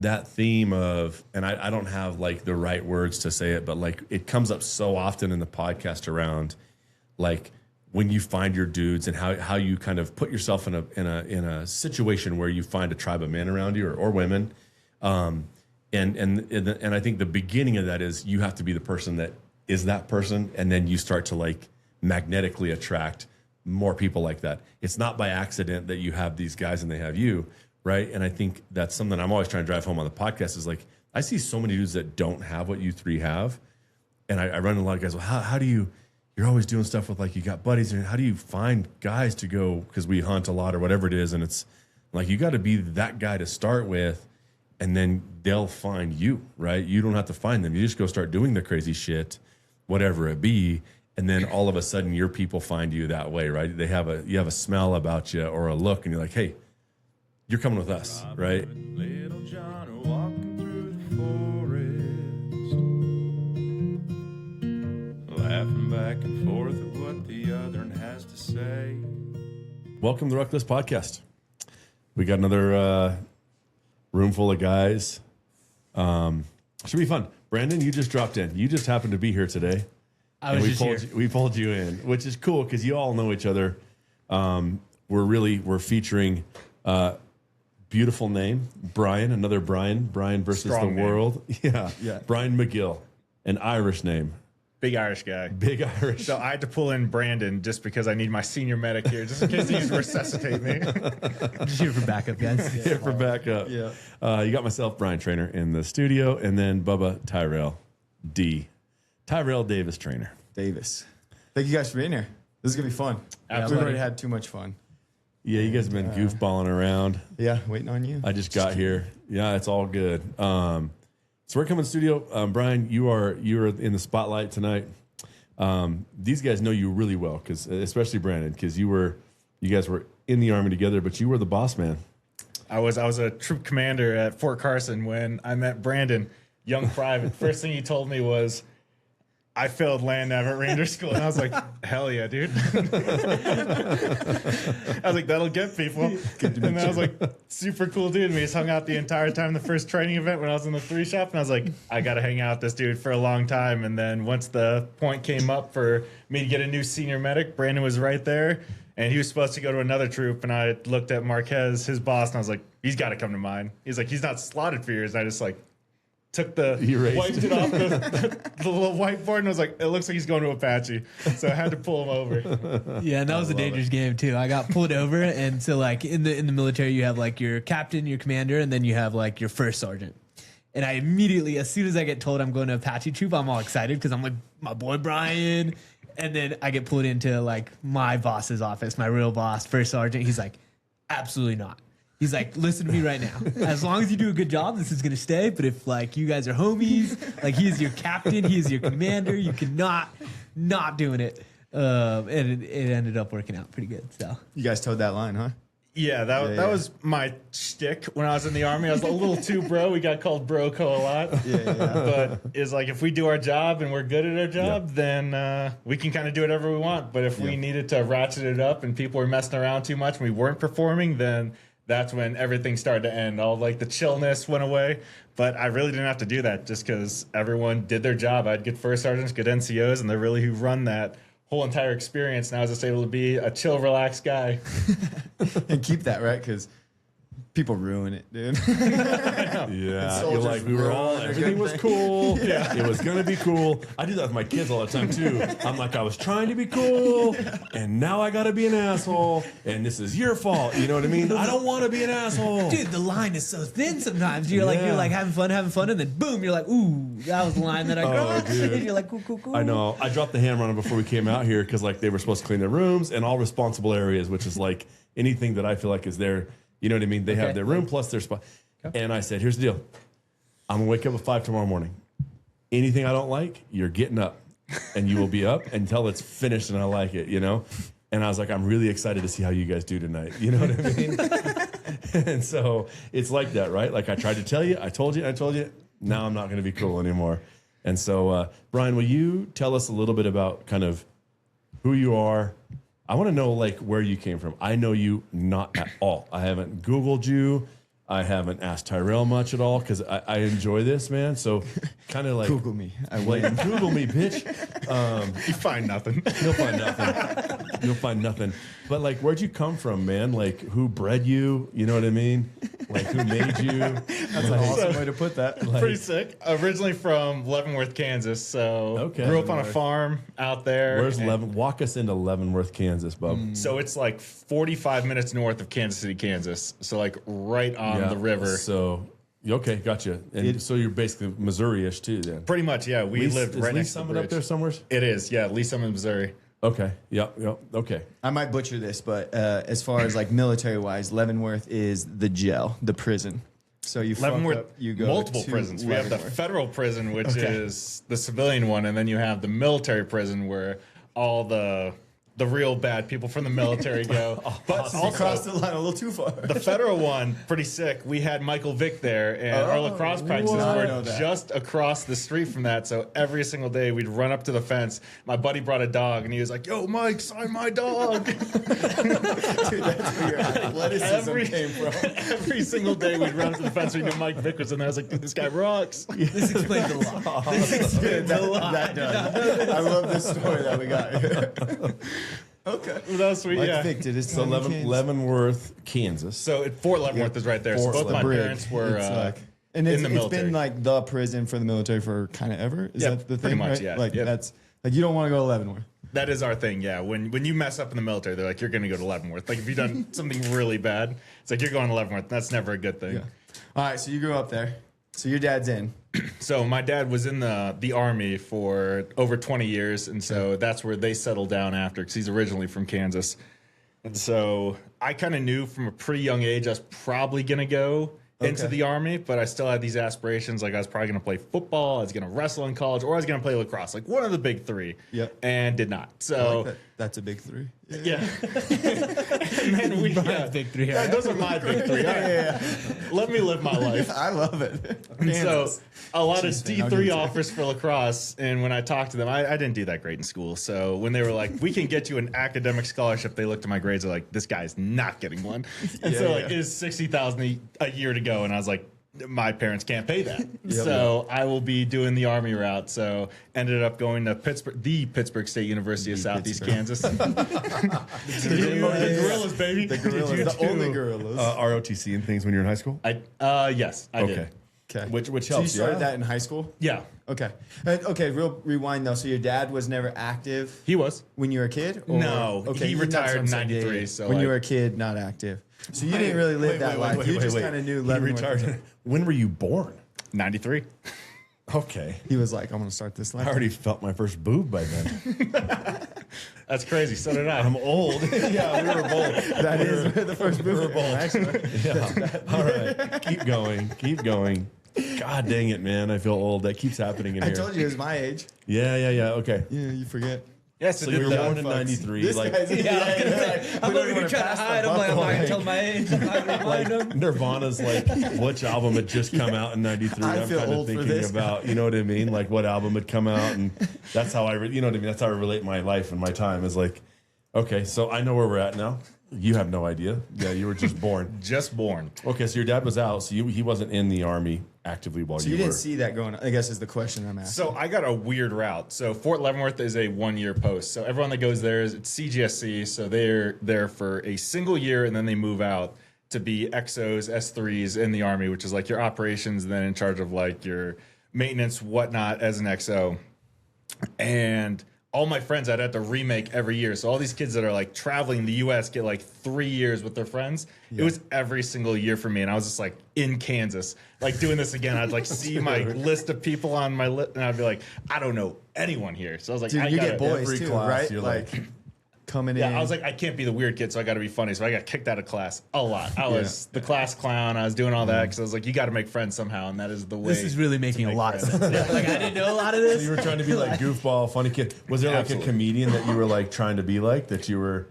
that theme of, and I don't have like the right words to say it, but like it comes up so often in the podcast around like when you find your dudes and how you kind of put yourself in a situation where you find a tribe of men around you or women. And I think the beginning of that is you have to be the person that is that person. And then you start to like magnetically attract more people like that. It's not by accident that you have these guys and they have you. Right. And I think that's something I'm always trying to drive home on the podcast is like, I see so many dudes that don't have what you three have. And I run into a lot of guys. Well, how do you're always doing stuff with like, you got buddies and how do you find guys to go? Cause we hunt a lot or whatever it is. And it's like, you got to be that guy to start with and then they'll find you, right? You don't have to find them. You just go start doing the crazy shit, whatever it be. And then all of a sudden your people find you that way, right? You have a smell about you or a look and you're like, hey, you're coming with us, right? Little John are walking through the forest, laughing back and forth at what the other one has to say. Welcome to the Reckless Podcast. We got another room full of guys. Should be fun. Brandon, you just dropped in. You just happened to be here today. We pulled you in, which is cool because you all know each other. We're featuring beautiful name, Brian, another Brian versus Strong the name. world. Yeah. Brian McGill, an Irish name. Big Irish guy. Big Irish. So I had to pull in Brandon just because I need my senior medic here, just in case he needs to resuscitate me. Just here for backup, guys. Here for backup. Yeah. You got myself, Brian Trainer, in the studio, and then Bubba Tyrel D. Tyrel Davis Trainer. Davis. Thank you guys for being here. This is going to be fun. Absolutely. We've already had too much fun. Yeah, you guys have been goofballing around. Yeah, waiting on you. I just got here. Yeah, it's all good. So we're coming to the studio. Brian, you're in the spotlight tonight. These guys know you really well, because especially Brandon, because you guys were in the Army together, but you were the boss man. I was a troop commander at Fort Carson when I met Brandon, young private. First thing he told me was, I failed land nav at Ranger School. And I was like, hell yeah, dude. I was like, that'll get people. And then I was like, super cool dude. And we just hung out the entire time, the first training event when I was in the 3 shop. And I was like, I got to hang out with this dude for a long time. And then once the point came up for me to get a new senior medic, Brandon was right there. And he was supposed to go to another troop. And I looked at Marquez, his boss, and I was like, he's got to come to mine. He's like, he's not slotted for yours. And I just like, wiped it off the little whiteboard and was like, it looks like he's going to Apache. So I had to pull him over. Yeah, and that was a dangerous game too. I got pulled over, and so like in the military, you have like your captain, your commander, and then you have like your first sergeant. And I immediately, as soon as I get told I'm going to Apache troop, I'm all excited because I'm like, my boy Brian. And then I get pulled into like my boss's office, my real boss, first sergeant. He's like, absolutely not. He's like, listen to me right now. As long as you do a good job, this is going to stay. But if, like, you guys are homies, like, he is your captain, he is your commander, you cannot not doing it. And it ended up working out pretty good. So You guys towed that line, huh? Yeah, that was my shtick when I was in the Army. I was a little too bro. We got called Broco a lot. Yeah. But it's like, if we do our job and we're good at our job, then we can kind of do whatever we want. But if we needed to ratchet it up and people were messing around too much and we weren't performing, then that's when everything started to end. All like the chillness went away. But I really didn't have to do that just because everyone did their job. I had good first sergeants, good NCOs, and they're really who run that whole entire experience. Now I was just able to be a chill, relaxed guy. And keep that, right? Because people ruin it, dude. Yeah, you're like, we were all, everything was cool. Yeah, it was gonna be cool. I do that with my kids all the time too. I'm like, I was trying to be cool, and now I gotta be an asshole, and this is your fault. You know what I mean? I don't want to be an asshole, dude, the line is so thin sometimes. You're like having fun, and then boom, you're like, ooh, that was the line that I crossed. And you're like, cool. I know. I dropped the hammer on them before we came out here because like they were supposed to clean their rooms and all responsible areas, which is like anything that I feel like is their, you know what I mean? They have their room plus their spot. Okay. And I said, here's the deal. I'm gonna wake up at 5 tomorrow morning. Anything I don't like, you're getting up, and you will be up until it's finished and I like it, you know? And I was like, I'm really excited to see how you guys do tonight. You know what I mean? And so it's like that, right? Like I tried to tell you, I told you, now I'm not gonna be cool anymore. And so, Brian, will you tell us a little bit about kind of who you are? I want to know like where you came from. I know you not at all. I haven't Googled you. I haven't asked Tyrel much at all because I enjoy this, man. So kind of like Google me. I like win. Google me, bitch. You find nothing. You'll find nothing. You'll find nothing. But like, where'd you come from, man? Like, who bred you? You know what I mean? Like, who made you? That's an awesome way to put that. Pretty sick. Originally from Leavenworth, Kansas. So Okay. grew up on a farm out there. Where's and- Leaven? Walk us into Leavenworth, Kansas, bub. So it's like 45 minutes north of Kansas City, Kansas. So like right on the river. So okay, gotcha. And so you're basically Missouri-ish too, then. Pretty much, yeah. We lived right next to the Summit bridge. up there somewhere. It is, yeah. Lee Summit, Missouri. Okay. Yep. Okay. I might butcher this, but as far as like military wise, Leavenworth is the jail, the prison. So you fuck Leavenworth, up, you go multiple to prisons. We have the Leavenworth. federal prison, which is the civilian one, and then you have the military prison where all the real bad people from the military go. But You crossed also the line a little too far. the federal one, pretty sick. We had Michael Vick there, and our lacrosse practices I know were that. just across the street from that. So every single day we'd run up to the fence. My buddy brought a dog, and he was like, "Yo, Mike, sign my dog." Dude, that's where your athleticism Every- came from. Every single day we'd run up to the fence. We knew Mike Vick was in there. I was like, "Dude, this guy rocks." This explains a lot. This explains a lot. That does. I love this story that we got here. Okay. That was sweet. Like Yeah. Vic did his So time in Kansas. Leavenworth, Kansas. So Fort Leavenworth is right there. So Fort both my Brig. parents were It's like- in and the it's military. been like the prison for the military for kind of ever. Is Yeah, that the pretty thing? much, right? yeah. Like Yep. that's like you don't want to go to Leavenworth. That is our thing, yeah. When you mess up in the military, they're like, you're going to go to Leavenworth. Like, if you've done something really bad, it's like, you're going to Leavenworth. That's never a good thing. Yeah. All right, so you grew up there. So your dad's in. So my dad was in the Army for over 20 years, and so that's where they settled down after, because he's originally from Kansas. And so I kind of knew from a pretty young age I was probably going to go into the Army, but I still had these aspirations. Like, I was probably going to play football, I was going to wrestle in college, or I was going to play lacrosse. Like, one of the big three. Yep. And did not. I So... like that. That's a big three. Yeah. And then we Big three. Yeah, those are my big three. Let me live my life. I love it. And so a lot of Jeez, man, I'll give D3 it to offers for lacrosse. And when I talked to them, I didn't do that great in school. So when they were like, we can get you an academic scholarship, they looked at my grades. They're like, this guy's not getting one. And so like, it's $60,000 a year to go. And I was like, my parents can't pay that. So I will be doing the Army route. So ended up going to the Pittsburgh State University of Southeast Kansas. The Gorillas, baby. The gorillas, the only gorillas. ROTC and things when you're in high school. Yes, I did. Okay. Okay. Which So you helps. started Yeah. that in high school? Yeah, Okay. Okay, real rewind though. So your dad was never active he was. when you were a kid? Or- No, he that's retired what I'm in saying. 93, so, when you like- were a kid, not active. So you didn't really live that life. You just kind of knew He Leavenworth. retired. When were you born? 93. Okay. He was like, I'm going to start this life. I already felt my first boob by then. That's crazy. So did I. I'm old. Yeah, we were both. That is where the first movie actually. Yeah. All right. Keep going. Keep going. God dang it, man. I feel old. That keeps happening in I here. told you it was my age. Yeah. Okay. Yeah, you forget. Yes, So you were born in 93. This Like, guy's I'm over here trying to hide. I'm like, I'm not gonna tell my age. I'm not gonna remind them. Nirvana's like, which album had just come out in 93? I I'm feel kind of old for thinking this. about, you know what I mean? Like what album had come out. And that's how you know what I mean? That's how I relate my life and my time is like, okay, so I know where we're at now. You have no idea. Yeah, you were just born. just born. Okay, so your dad was out, so he wasn't in the Army actively while So you you were. didn't see that going on, I guess is the question I'm asking. So I got a weird route. So Fort Leavenworth is a 1-year post. So everyone that goes there it's CGSC. So they're there for a single year and then they move out to be XOs, S3s in the Army, which is like your operations, and then in charge of like your maintenance, whatnot as an XO. And all my friends I'd have to remake every year. So all these kids that are like traveling the US get like 3 years with their friends. It was every single year for me. And I was just like in Kansas, like doing this again. I'd like see my list of people on my list and I'd be like, I don't know anyone here. So I was like, Dude, I you gotta, get boys every too, class, right? you're Like coming in. yeah, I was like, I can't be the weird kid, so I got to be funny. So I got kicked out of class a lot. I was the class clown. I was doing all that because I was like, you got to make friends somehow, and that is the way. This is really making a make lot of friends. sense. Like I didn't know a lot of this. You were trying to be like goofball, funny kid. Was there like Absolutely. a comedian that you were like trying to be like that you were?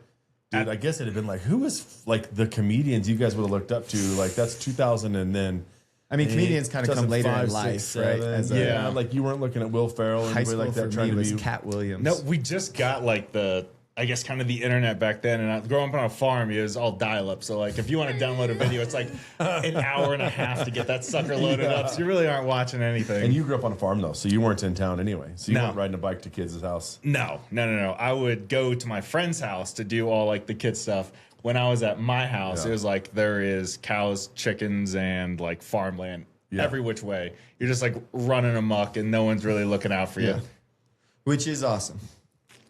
Dude, I guess it had been like who was like the comedians you guys would have looked up to? Like that's 2000 and then. I mean, comedians kind of come later in 2005, life, 6, right? 7. As a- Yeah, like you weren't looking at Will Ferrell or High anybody school like that for trying me to was be. Cat Williams. No, we just got like the I guess kind of the internet back then, and growing up on a farm, it was all dial-up. So like, if you want to download a video, it's like an hour and a half to get that sucker loaded up. So you really aren't watching anything. And you grew up on a farm though, so you weren't in town anyway. So you No. weren't riding a bike to kids' house. No. I would go to my friend's house to do all like the kid stuff. When I was at my house, Yeah. it was like there is cows, chickens, and like farmland every which way. You're just like running amok, and no one's really looking out for you. Yeah. Which is awesome.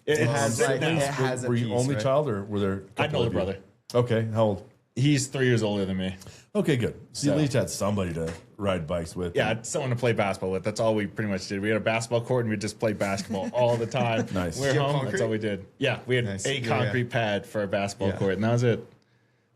It has, has like, now. it has a Were you piece, only right? child, or were there? I had an older brother. Okay, how old? He's 3 years older than me. Okay, good. So you So- at least had somebody to ride bikes with. Yeah, I had someone to play basketball with. That's all we pretty much did. We had a basketball court, and we just played basketball all the time. Nice. We were Did you have home. concrete? That's all we did. Yeah, we had Nice. a Yeah, concrete yeah. pad for a basketball Yeah. court, and that was it.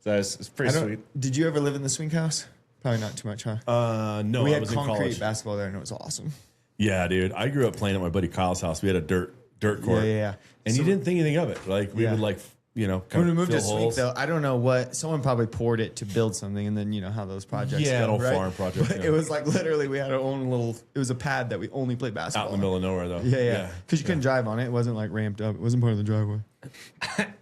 So it's pretty I don't- sweet. Did you ever live in the swing house? Probably not too much, huh? No, we I had was in concrete college. basketball there, and it was awesome. Yeah, dude. I grew up playing at my buddy Kyle's house. We had a dirt court. Yeah. And So- you didn't think anything of it. Like we Yeah. would like kind When we of moved fill to Swink, holes. though, I don't know what someone probably poured it to build something, and then you know how those projects Yeah, go, an old right? farm project, But yeah. it was like literally we had our own little. It was a pad that we only played basketball. Out in the middle of nowhere though. Yeah. Because you couldn't drive on it. It wasn't like ramped up. It wasn't part of the driveway.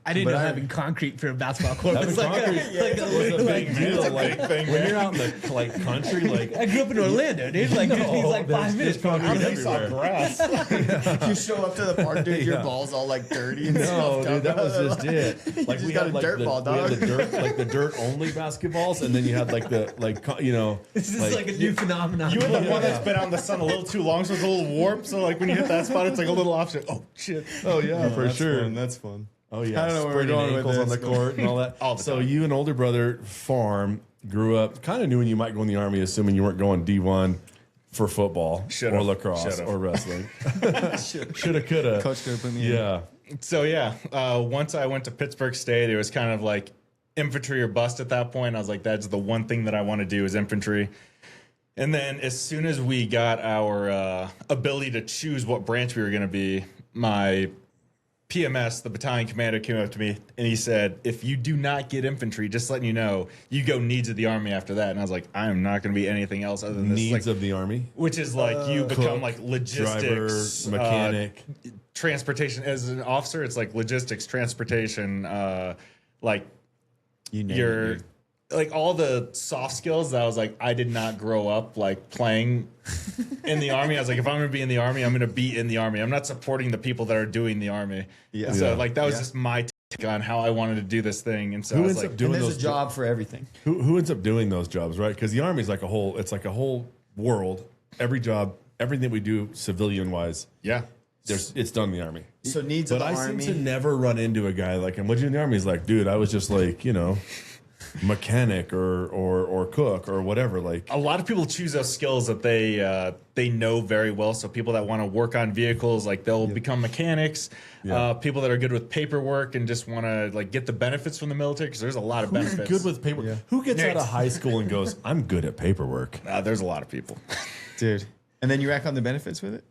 I didn't But know I- having concrete for a basketball court Having was like concrete a was a big deal. Like thing, when man. you're out in the like country, like I grew up in Orlando, dude. Like, this needs like 5 minutes. there's concrete I saw everywhere. grass. You show up to the park, dude. Your Yeah. balls all like dirty. And No, stuff. dude, that was just it. Like just we got had a like dirt the, ball, we had dog. the dirt, like the dirt only basketballs, and then you had like the This is like a new phenomenon. You had the one that's been out in the sun a little too long, so it's a little warped. So like when you hit that spot, it's like a little offset. Oh shit! Oh yeah, for That's sure. fun. That's fun. Oh yeah, I don't know where we're spraining going with ankles on the this, court and all that. All the so time. you and older brother farm grew up, kind of knew when you might go in the army, assuming you weren't going D1 for football Should've. or lacrosse Should've. or wrestling. Shoulda, coulda. Coach could have put me in. Yeah. So yeah, once I went to Pittsburgh State, it was kind of like infantry or bust at that point. I was like, that's the one thing that I want to do is infantry. And then as soon as we got our ability to choose what branch we were going to be, my PMS, the battalion commander, came up to me and he said, if you do not get infantry, just letting you know, you go needs of the army after that. And I was like, I am not going to be anything else other than this. Needs Like, of the army. which is like you become Cook, like logistics, driver, mechanic. transportation. As an officer, it's like logistics, transportation, like You name your it. like all the soft skills that I was like, I did not grow up like playing in the army. I was like, if I'm gonna be in the army, I'm gonna be in the army. I'm not supporting the people that are doing the army. Yeah. So Yeah. like that was Yeah. just my take on how I wanted to do this thing. And so Who I was ends like, up doing And there's those a job for everything. Who ends up doing those jobs, right? Because the army is like a whole. It's like a whole world. Every job, everything we do, civilian wise, yeah. it's done in the army. So needs But of the I army. seem to never run into a guy like, and what'd you do in the army? He's like, dude, I was just like, mechanic or cook or whatever. Like, A lot of people choose those skills that they know very well. So people that want to work on vehicles, like they'll become mechanics. Yeah. People that are good with paperwork and just want to like get the benefits from the military because there's a lot of who's benefits. good with paper? Yeah. Who gets out Nerds. of high school and goes, I'm good at paperwork? There's a lot of people. Dude. And then you rack on the benefits with it?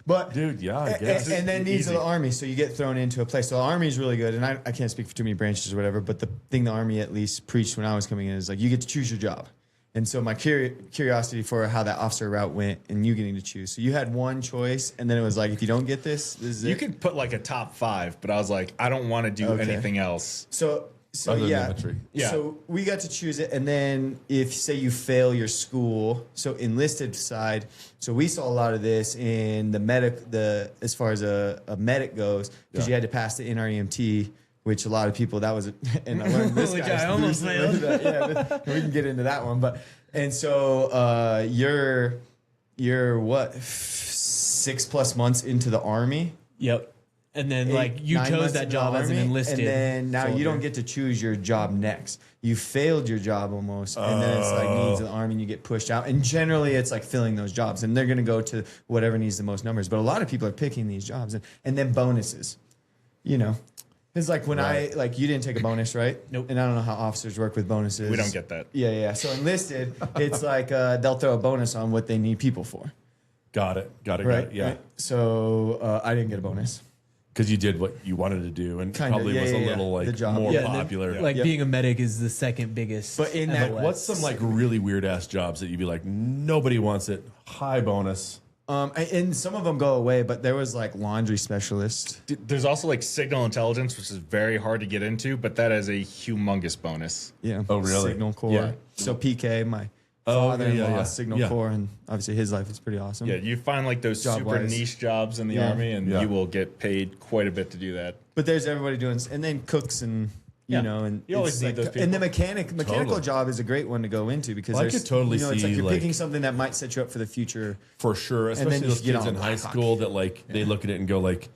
But Dude, yeah, I guess. And then needs of Easy. the army, so you get thrown into a place. So the army is really good, and I can't speak for too many branches or whatever. But the thing the army at least preached when I was coming in is like you get to choose your job. And so my curiosity for how that officer route went, and you getting to choose. So you had one choice, and then it was like, if you don't get this, this is You it. could put like a top 5, but I was like, I don't want to do Okay. anything else. So Other than yeah. infantry. Yeah. So we got to choose it, and then if say you fail your school, so enlisted side. So we saw a lot of this in the as far as a medic goes, because Yeah. you had to pass the NREMT, which a lot of people that was, and I learned this Which guy's I almost recently failed. that, yeah, we can get into that one, but and so you're what 6+ months into the army. Yep. And then like you 9 chose months that in the job as an army, enlisted. and then now you soldier. don't get to choose your job next. You failed your job almost, and then it's like needs of the army, and you get pushed out. And generally, it's like filling those jobs, and they're going to go to whatever needs the most numbers. But a lot of people are picking these jobs, and then bonuses. It's like when Right. you didn't take a bonus, right? Nope. And I don't know how officers work with bonuses. We don't get that. Yeah. So enlisted, it's like they'll throw a bonus on what they need people for, Got it. right? Yeah. Right? So I didn't get a bonus. Because you did what you wanted to do and Kinda, probably yeah, was yeah, a yeah. little The like job. more Yeah, and then, popular. like Yep. being a medic is the second biggest. But in that- MOS. What's some like really weird ass jobs that you'd be like, nobody wants it, high bonus, And some of them go away, but there was like laundry specialist. There's also like signal intelligence, which is very hard to get into, but that is a humongous bonus. Yeah. Oh, really? Signal Corps. Yeah. So PK, my Oh, father-in-law, yeah. Signal Yeah. Corps, and obviously his life is pretty awesome. Yeah, you find like those super Job-wise. niche jobs in the Yeah. Army, and Yeah. you will get paid quite a bit to do that. But there's everybody doing, and then cooks and you Yeah. know, and You always it's need like, those people. and the mechanical Totally. job is a great one to go into because Well, I there's, could totally you know, it's like see, you're like- picking something that might set you up for the future. For sure, then especially you those get kids on in high Blackhawk. school that like they look at it and go like,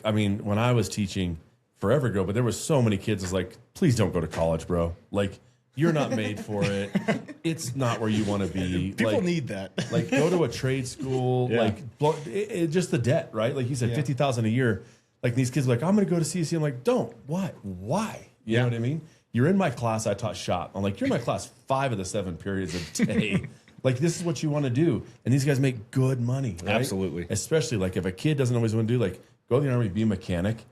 I mean, when I was teaching forever ago, but there was so many kids is like, please don't go to college, bro. Like you're not made for it. It's not where you want to be. People like, need that. like go to a trade school. Yeah. Like just the debt, right? Like you said, Yeah. $50,000 a year. Like these kids are like, I'm going to go to CSC. I'm like, don't. Why? You Yeah. know what I mean? You're in my class. I taught shop. I'm like, you're in my class 5 of the 7 periods a day. Like this is what you want to do, and these guys make good money. Right? Absolutely. Especially like if a kid doesn't always want to do like go to the Army, be a mechanic,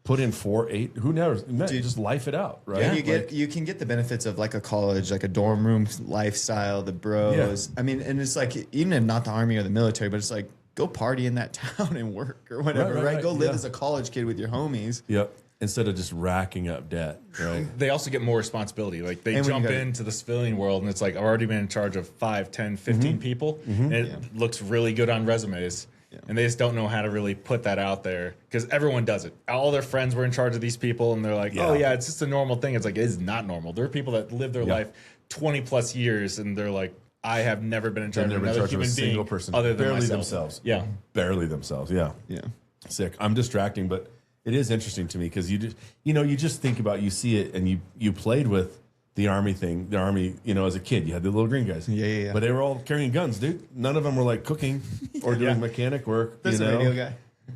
put in 4, 8. Who knows? Just life it out, right? And Like, you can get the benefits of like a college, like a dorm room lifestyle, the bros. I mean, and it's like even if not the Army or the military, but it's like go party in that town and work or whatever, Right, right? right, Go live yeah. as a college kid with your homies. Yep. Instead of just racking up debt, right? They also get more responsibility. Like they And when you jump gotta- into the civilian world and it's like, I've already been in charge of 5, 10, 15 Mm-hmm. people. And it looks really good on resumes. Yeah. And they just don't know how to really put that out there because everyone does it. All their friends were in charge of these people and they're like, oh Yeah. yeah, it's just a normal thing. It's like, it is not normal. There are people that live their Yeah. life 20 plus years and they're like, I have never been in charge of Never in another charge of a human single being person, other than barely myself. themselves. Yeah. Barely themselves. Yeah. Yeah. Sick. I'm distracting, but it is interesting to me because you just think about, you see it, and you played with the Army thing, the Army, as a kid, you had the little green guys. Yeah. But they were all carrying guns, dude. None of them were like cooking or doing mechanic work. There's a radio guy.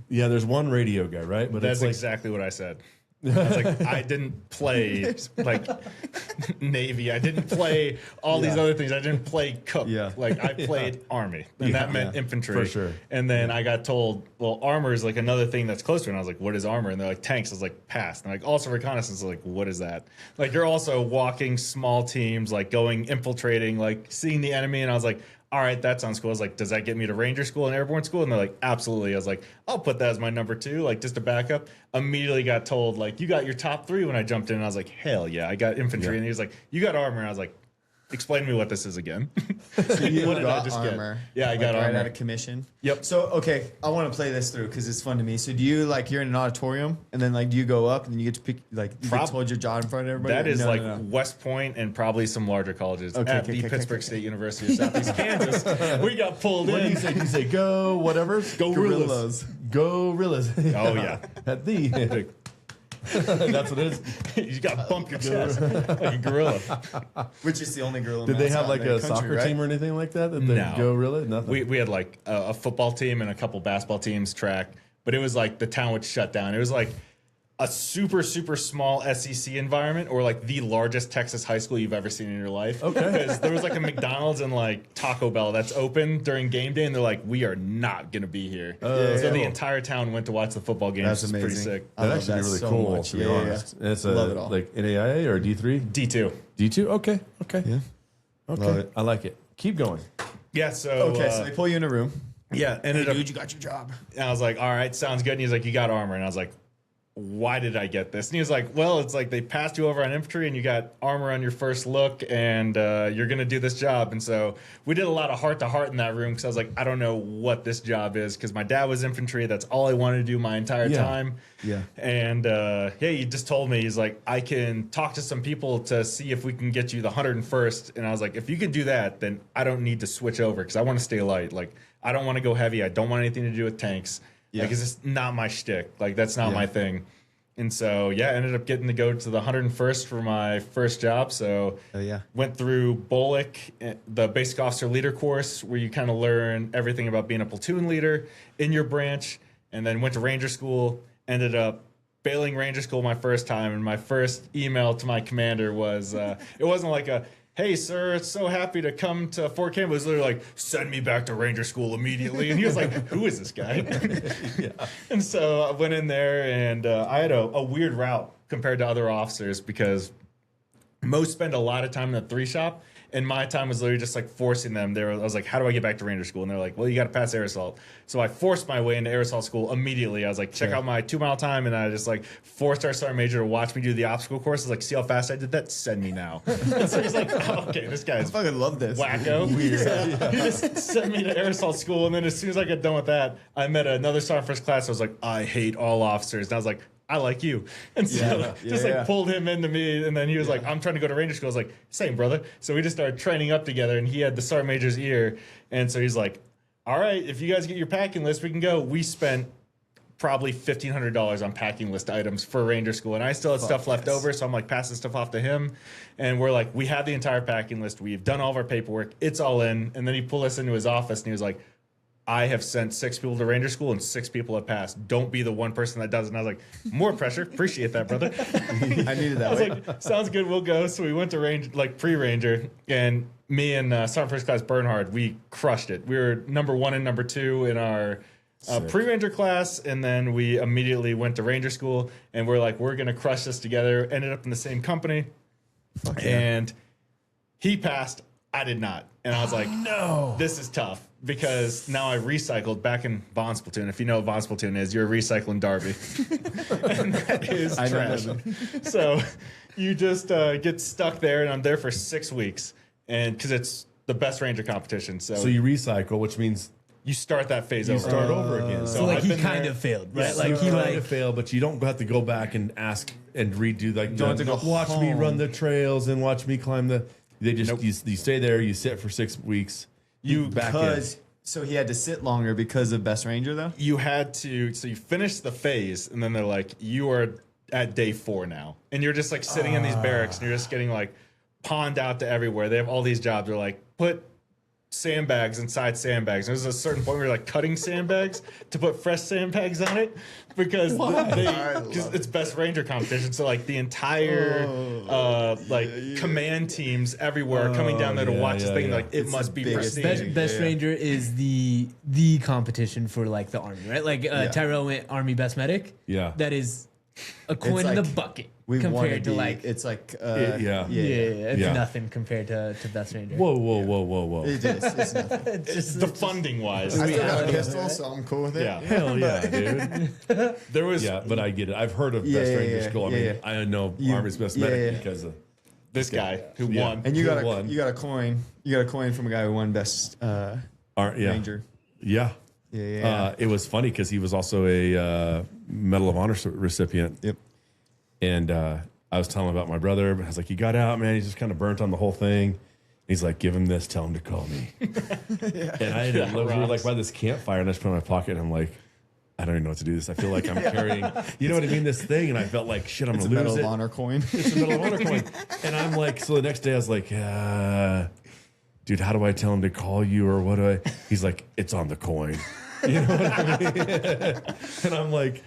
Yeah, there's one radio guy, right? But That's it's like, exactly what I said. I was like, I didn't play like Navy. I didn't play all these other things. I didn't play cook. Yeah. Like I played Army, and that meant infantry For sure. And then I got told, well, armor is like another thing that's close to it. And I was like, what is armor? And they're like, tanks. I was like, pass. And like also reconnaissance. I was like, what is that? Like you're also walking small teams, like going infiltrating, like seeing the enemy. And I was like, all right, that sounds cool. I was like, does that get me to Ranger School and Airborne School? And they're like, absolutely. I was like, I'll put that as my number 2, like just to back up. Immediately got told, like, you got your top 3 when I jumped in. And I was like, hell yeah, I got infantry. Yeah. And he was like, you got armor. And I was like, explain to me what this is again. So you What did I got just get? armor. Yeah, I like, got right armor. out of commission. Yep. So okay, I want to play this through because it's fun to me. So do you like you're in an auditorium and then like do you go up and then you get to pick like you get told your job in front of everybody? That is No, like no, no. West Point and probably some larger colleges. Okay, At okay, the okay, Pittsburgh okay. State University of Southeast Kansas, we got pulled what do in. you say? You say go whatever? Go Gorillas. Go Gorillas. Oh, yeah. At the. That's what it is. You got to bump your chest like a gorilla. Which is the only girl. Did they have like a country, soccer right? team or anything like that? That they No. go really? Nothing. We had like a football team and a couple basketball teams, track, but it was like the town would shut down. It was like a super, super small SEC environment or like the largest Texas high school you've ever seen in your life. Okay. Because there was like a McDonald's and like Taco Bell that's open during game day and they're like, we are not going to be here. Yeah, so the cool. entire town went to watch the football games. That's It's amazing. pretty sick. I That'd love actually be that really so cool, much. to be Yeah, yeah, honest. yeah. It's Love it all. like NAIA or D3? D2. D2? Okay. Okay. Yeah. Okay. Love it. I like it. Keep going. Yeah, so Okay, so they pull you in a room. yeah, ended up, Dude, you got your job. and I was like, all right, sounds good. And he's like, you got armor. And I was like, why did I get this? And he was like, well, it's like they passed you over on infantry and you got armor on your first look and you're going to do this job. And so we did a lot of heart to heart in that room because I was like, I don't know what this job is because my dad was infantry. That's all I wanted to do my entire Yeah. time. Yeah. And he just told me, he's like, I can talk to some people to see if we can get you the 101st. And I was like, if you can do that, then I don't need to switch over because I want to stay light. Like, I don't want to go heavy. I don't want anything to do with tanks. Yeah. Like, it's just not my shtick. Like, that's not Yeah. my thing. And so, yeah, I ended up getting to go to the 101st for my first job. So, Oh, yeah. went through BOLIC, the Basic Officer Leader course, where you kind of learn everything about being a platoon leader in your branch. And then went to Ranger School, ended up failing Ranger School my first time. And my first email to my commander was, it wasn't like a, hey, sir, it's so happy to come to Fort Campbell. It was literally like, send me back to Ranger School immediately. And he was like, who is this guy? And so I went in there and I had a weird route compared to other officers because most spend a lot of time in the 3 shop And my time was literally just like forcing them. I was like, how do I get back to Ranger school? And they're like, well, you got to pass air assault. So I forced my way into air assault school immediately. I was like, check out my 2 mile time. And I just like forced our sergeant major to watch me do the obstacle course. I was like, see how fast I did that? Send me now. And so he's like, oh, okay, this guy's I fucking love this. wacko. He just sent me to air assault school. And then as soon as I got done with that, I met another sergeant first class. I was like, I hate all officers. And I was like, I like you. And so pulled him into me. And then he was like, I'm trying to go to Ranger school. I was like, same, brother. So we just started training up together, and he had the sergeant major's ear. And so he's like, all right, if you guys get your packing list, we can go. We spent probably $1,500 on packing list items for Ranger school. And I still had stuff left over. So I'm like passing stuff off to him. And we're like, we have the entire packing list. We've done all of our paperwork. It's all in. And then he pulled us into his office, and he was like, I have sent 6 people to Ranger school and 6 people have passed. Don't be the one person that doesn't. I was like, more pressure. Appreciate that, brother. I needed that. I was like, sounds good. We'll go. So we went to pre-Ranger, and me and Sergeant First Class Bernhard, we crushed it. We were number 1 and number 2 in our pre-Ranger class, and then we immediately went to Ranger school, and we're like, we're going to crush this together. Ended up in the same company, and he passed. I did not. And I was like, no, this is tough. Because now I recycled back in Bond's platoon. If you know what Bond's platoon is, you're a recycling Darby. And that is trash. So you just get stuck there, and I'm there for 6 weeks. And because it's the best Ranger competition. So you recycle, which means you start that phase over. start over again. So like I've he been kind there. of failed, right? Yes. Like he kind of failed, but you don't have to go back and ask and redo. Like, Don't have to go watch me home. run the trails and watch me climb the. They just you stay there. You sit for 6 weeks. You back in. So he had to sit longer because of Best Ranger, though? You had to, so you finish the phase, and then they're like, you are at day 4 now. And you're just like sitting in these barracks, and you're just getting like pawned out to everywhere. They have all these jobs. They're like, put sandbags inside sandbags. There's a certain point where you're like cutting sandbags to put fresh sandbags on it because it's Best Ranger competition. So like the entire command teams everywhere are coming down there to watch this thing. Like it must be pristine. Best Ranger is the competition for like the army, right? Like Tyrel went Army Best Medic. Yeah. That is a coin in the bucket compared to like it's like it's Yeah. nothing compared to Best Ranger. Whoa. it is. It's nothing. It's The funding wise. I still got a pistol, so I'm cool with it. Yeah. Hell yeah, dude. There was But I get it. I've heard of Best Ranger School. I mean, I know Army's Best Medic because of this guy who won. And you got won. a coin. You got a coin from a guy who won Best Ranger. Yeah. Yeah. It was funny because he was also a Medal of Honor recipient. Yep. And I was telling him about my brother. I was like, he got out, man. He's just kind of burnt on the whole thing. He's like, give him this. Tell him to call me. And I didn't look. We were like by this campfire, and I just put it in my pocket. And I'm like, I don't even know what to do this. I feel like I'm carrying, you know what I mean? This thing. And I felt like, shit, I'm going to lose Medal it. of Honor coin. It's a Medal of Honor coin. And I'm like, so the next day I was like, dude, how do I tell him to call you or what do I? He's like, it's on the coin. You know what I mean? And I'm like,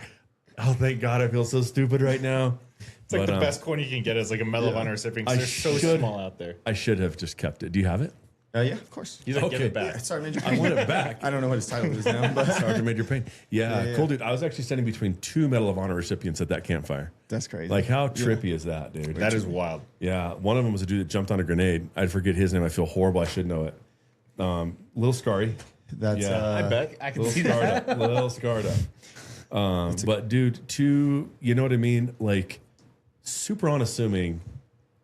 oh, thank God, I feel so stupid right now. It's like the best coin you can get is like a Medal of Honor recipient because they're so small out there. I should have just kept it. Do you have it? Yeah, of course. He's like, give Okay. it back. Yeah, Sergeant Major I Payne. want it back. I don't know what his title is now, but Sergeant Major Payne. Yeah, Yeah. cool, dude. I was actually standing between 2 Medal of Honor recipients at that campfire. that's crazy. Like, how trippy is that, dude? That is wild. Yeah, one of them was a dude that jumped on a grenade. I forget his name. I feel horrible. I should know it. Little Scary. that's yeah. I bet. I can Little see scarred that. up. Little scarred up. But dude, 2, you know what I mean? Like, super unassuming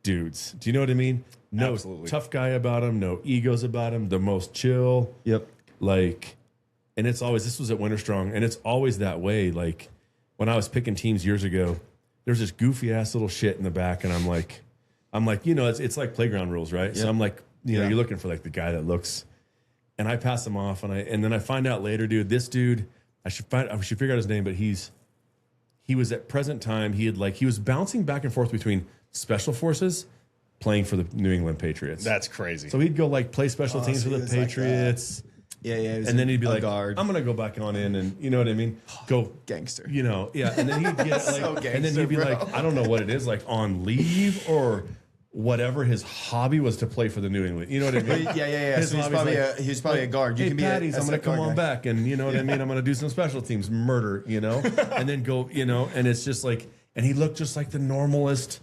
dudes. Do you know what I mean? No Absolutely. tough guy about him. No egos about him. The most chill. Yep. Like, and it's always, this was at Winter Strong, and it's always that way. Like, when I was picking teams years ago, there's this goofy ass little shit in the back, and I'm like, you know, it's like playground rules, right? So I'm like, you know, you're looking for like the guy that looks, and I pass him off, and then I find out later, dude, this dude, I should figure out his name, but he was at present time, he was bouncing back and forth between special forces playing for the New England Patriots. That's crazy. So he'd go like play special teams so for he the was like Patriots. Yeah. And then he'd be like, guard. I'm going to go back on in and, you know what I mean? Go. Gangster. You know, yeah. And then he'd get like, So and then gangster, he'd be bro. like, I don't know what it is, like on leave or whatever his hobby was to play for the New England. You know what I mean? Yeah. His So he's hobby's probably like- he was probably a guard. You Hey, can be Patties, I'm going to come on back. back and you know what I mean? I'm going to do some special teams, murder, you know, and then go, you know, and it's just like, and he looked just like the normalest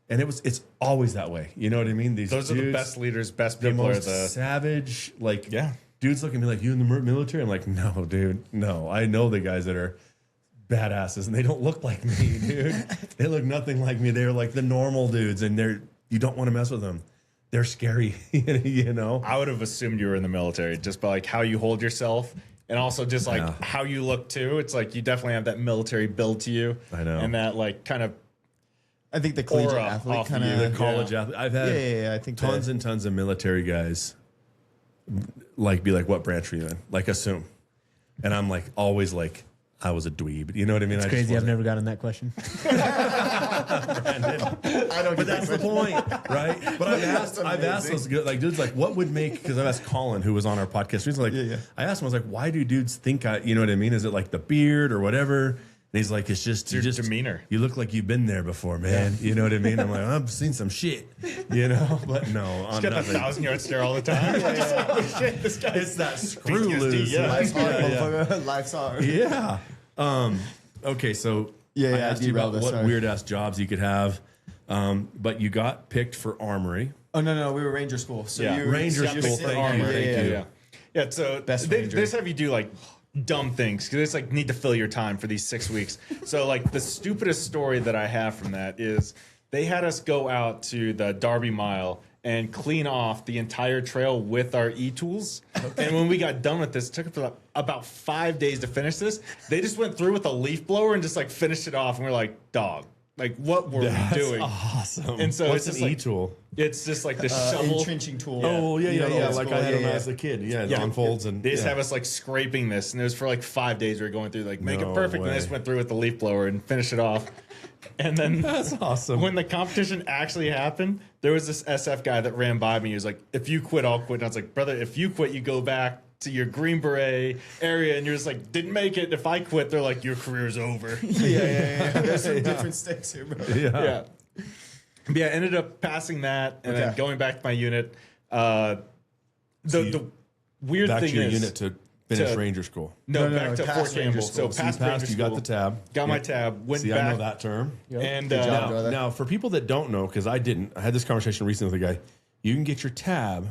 And it's always that way. You know what I mean? Those are the best leaders, best the people are most the savage, like, Yeah. dudes look at me like, you in the military? I'm like, no, dude, no. I know the guys that are badasses, and they don't look like me, dude. They look nothing like me. They're like the normal dudes, and you don't want to mess with them. They're scary, you know? I would have assumed you were in the military just by like how you hold yourself and also just like Yeah. how you look too. It's like you definitely have that military build to you. I know. And that like kind of I think the collegiate Aura athlete off kind you, of The college athlete. I've had I think tons and tons of military guys like be like, what branch are you in? Like assume. And I'm like always like, I was a dweeb. You know what I mean? It's I crazy. I've wasn't. never gotten that question. I don't. But that's the point, right? But I've asked those good like dudes like what would make, because I've asked Colin, who was on our podcast recently, like I asked him, I was like, why do dudes think you know what I mean? Is it like the beard or whatever? And he's like, it's just your just demeanor. You look like you've been there before, man. You know what I mean? I'm like, I've seen some shit, you know, but no, I'm got a nothing. 1,000-yard stare all the time. Oh, shit, this guy. It's that screw PTSD, loose. yeah. Life's hard, Yeah, yeah. motherfucker. Life's hard. Yeah. Okay, so Yeah, I yeah, asked I you about derailed us, what sorry. weird ass jobs you could have, but you got picked for armory. Oh no, we were Ranger school. So Yeah. you Ranger Got school, picked for thank you, armor. thank you. Yeah, so Best they Ranger. just have you do like dumb things because it's like need to fill your time for these 6 weeks. So like the stupidest story that I have from that is they had us go out to the Derby Mile and clean off the entire trail with our e-tools. And when we got done with this, it took about 5 days to finish this. They just went through with a leaf blower and just like finished it off. And we're like, dog, like what were we doing? Awesome. And so what's it's an just like- e-tool? It's just like the shovel. entrenching tool. Oh yeah, You know, yeah. old Like school, I had yeah, them yeah. as a kid. Yeah, it Yeah. unfolds and They just yeah. have us like scraping this, and it was for like 5 days. We were going through like make No it perfect, and they way. just went through with the leaf blower and finished it off. And then That's awesome. when the competition actually happened, there was this SF guy that ran by me. He was like, "If you quit, I'll quit." And I was like, "Brother, if you quit, you go back to your Green Beret area." And you're just like, "Didn't make it." If I quit, they're like, "Your career's over." Yeah. There's some different stakes here, bro. Yeah. But yeah, ended up passing that and then Okay. going back to my unit. you- The weird back thing to your is unit to finish to- Ranger school. No, No, back to past Fort Ranger Campbell. school. So So you past Ranger passed, you got school. the tab. Got my Yep. tab. Went See, back. I know that term. And Good job, Now, brother. now, for people that don't know, because I didn't, I had this conversation recently with a guy. You can get your tab,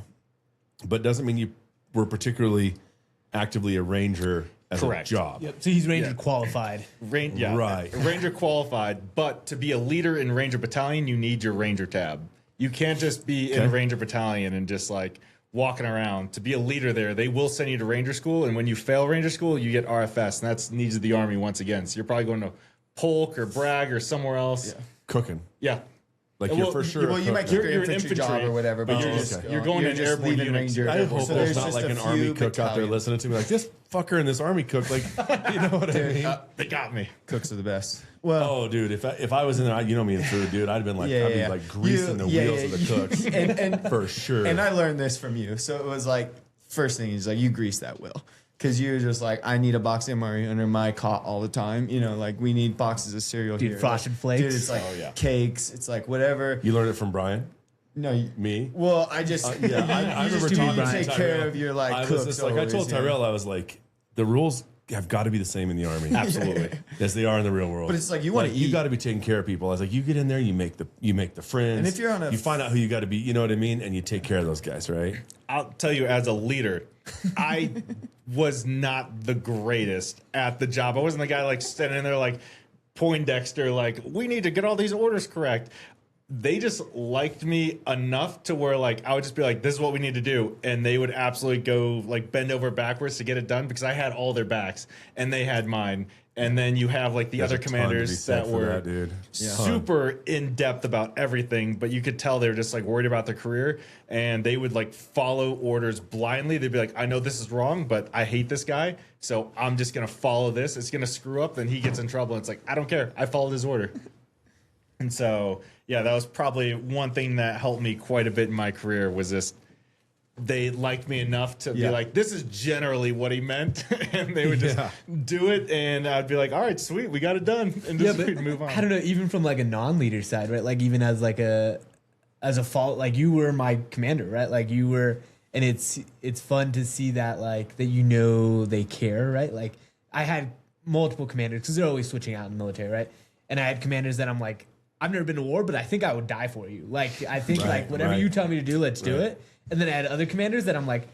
but doesn't mean you were particularly actively a ranger as Correct. a job. Yep. So he's Ranger Yeah. qualified. Right. Ranger qualified, but to be a leader in Ranger Battalion, you need your Ranger tab. You can't just be in Okay. Ranger Battalion and just like walking around. To be a leader there, they will send you to Ranger School, and when you fail Ranger School, you get RFS, and that's needs of the Army once again. So you're probably going to Polk or Bragg or somewhere else. Cooking. Yeah. Like Well, you're for sure. Well, you might keep You're- your you're infantry job infantry. or whatever, but Oh, you're just okay. You're going in just airborne leaving units. Ranger. I airborne. hope So there's not just like a an few army cook out there battalions. listening to me like, this fucker in this army cook. Like, you know what I mean? They got me. Cooks are the best. Well, Oh, dude, if I was in there, you know me in food, dude, I'd have been like, Yeah, I'd be yeah. like greasing the wheels of the cooks and for sure. and I learned this from you. So it was like first thing is like you grease that wheel because you're just like I need a box of MRE under my cot all the time. You know, like we need boxes of cereal Dude, here. Frosted Like, Flakes. Dude, it's like Oh, yeah. cakes. It's like whatever. You learned it from Brian, No, me. well, I just Yeah, I remember just talking you to take Tyrel. care of your like I was cooks. just like, I told always, yeah. Tyrell, I was like, the rules have got to be the same in the army, Absolutely. as they are in the real world. But it's like you wanna You eat. got to be taking care of people. I was like, you get in there, you make the friends, And if you're on a- you find out who you got to be. You know what I mean, and you take care of those guys, right? I'll tell you, as a leader, I was not the greatest at the job. I wasn't the guy like standing there like Poindexter, like we need to get all these orders correct. They just liked me enough to where like I would just be like, this is what we need to do, and they would absolutely go like bend over backwards to get it done because I had all their backs and they had mine. And then you have like the There's other a ton to be commanders said that for were that, dude. super in depth about everything, but you could tell they were just like worried about their career, and they would like follow orders blindly. They'd be like, I know this is wrong, but I hate this guy, so I'm just gonna follow this. It's gonna screw up, then he gets in trouble. It's like, I don't care. I followed his order. And so, yeah, that was probably one thing that helped me quite a bit in my career was this. They liked me enough to be Yeah. like, this is generally what he meant. And they would just do it. And I'd be like, all right, sweet, we got it done. And Yeah, just but we'd move on. I don't know. Even from like a non-leader side, right? Like even as like a fault, like you were my commander, right? Like you were, and it's fun to see that like that they care, right? Like I had multiple commanders because they're always switching out in the military, right? And I had commanders that I'm like, I've never been to war, but I think I would die for you. Like, I think like whatever right. you tell me to do, let's do it. And then I had other commanders that I'm like,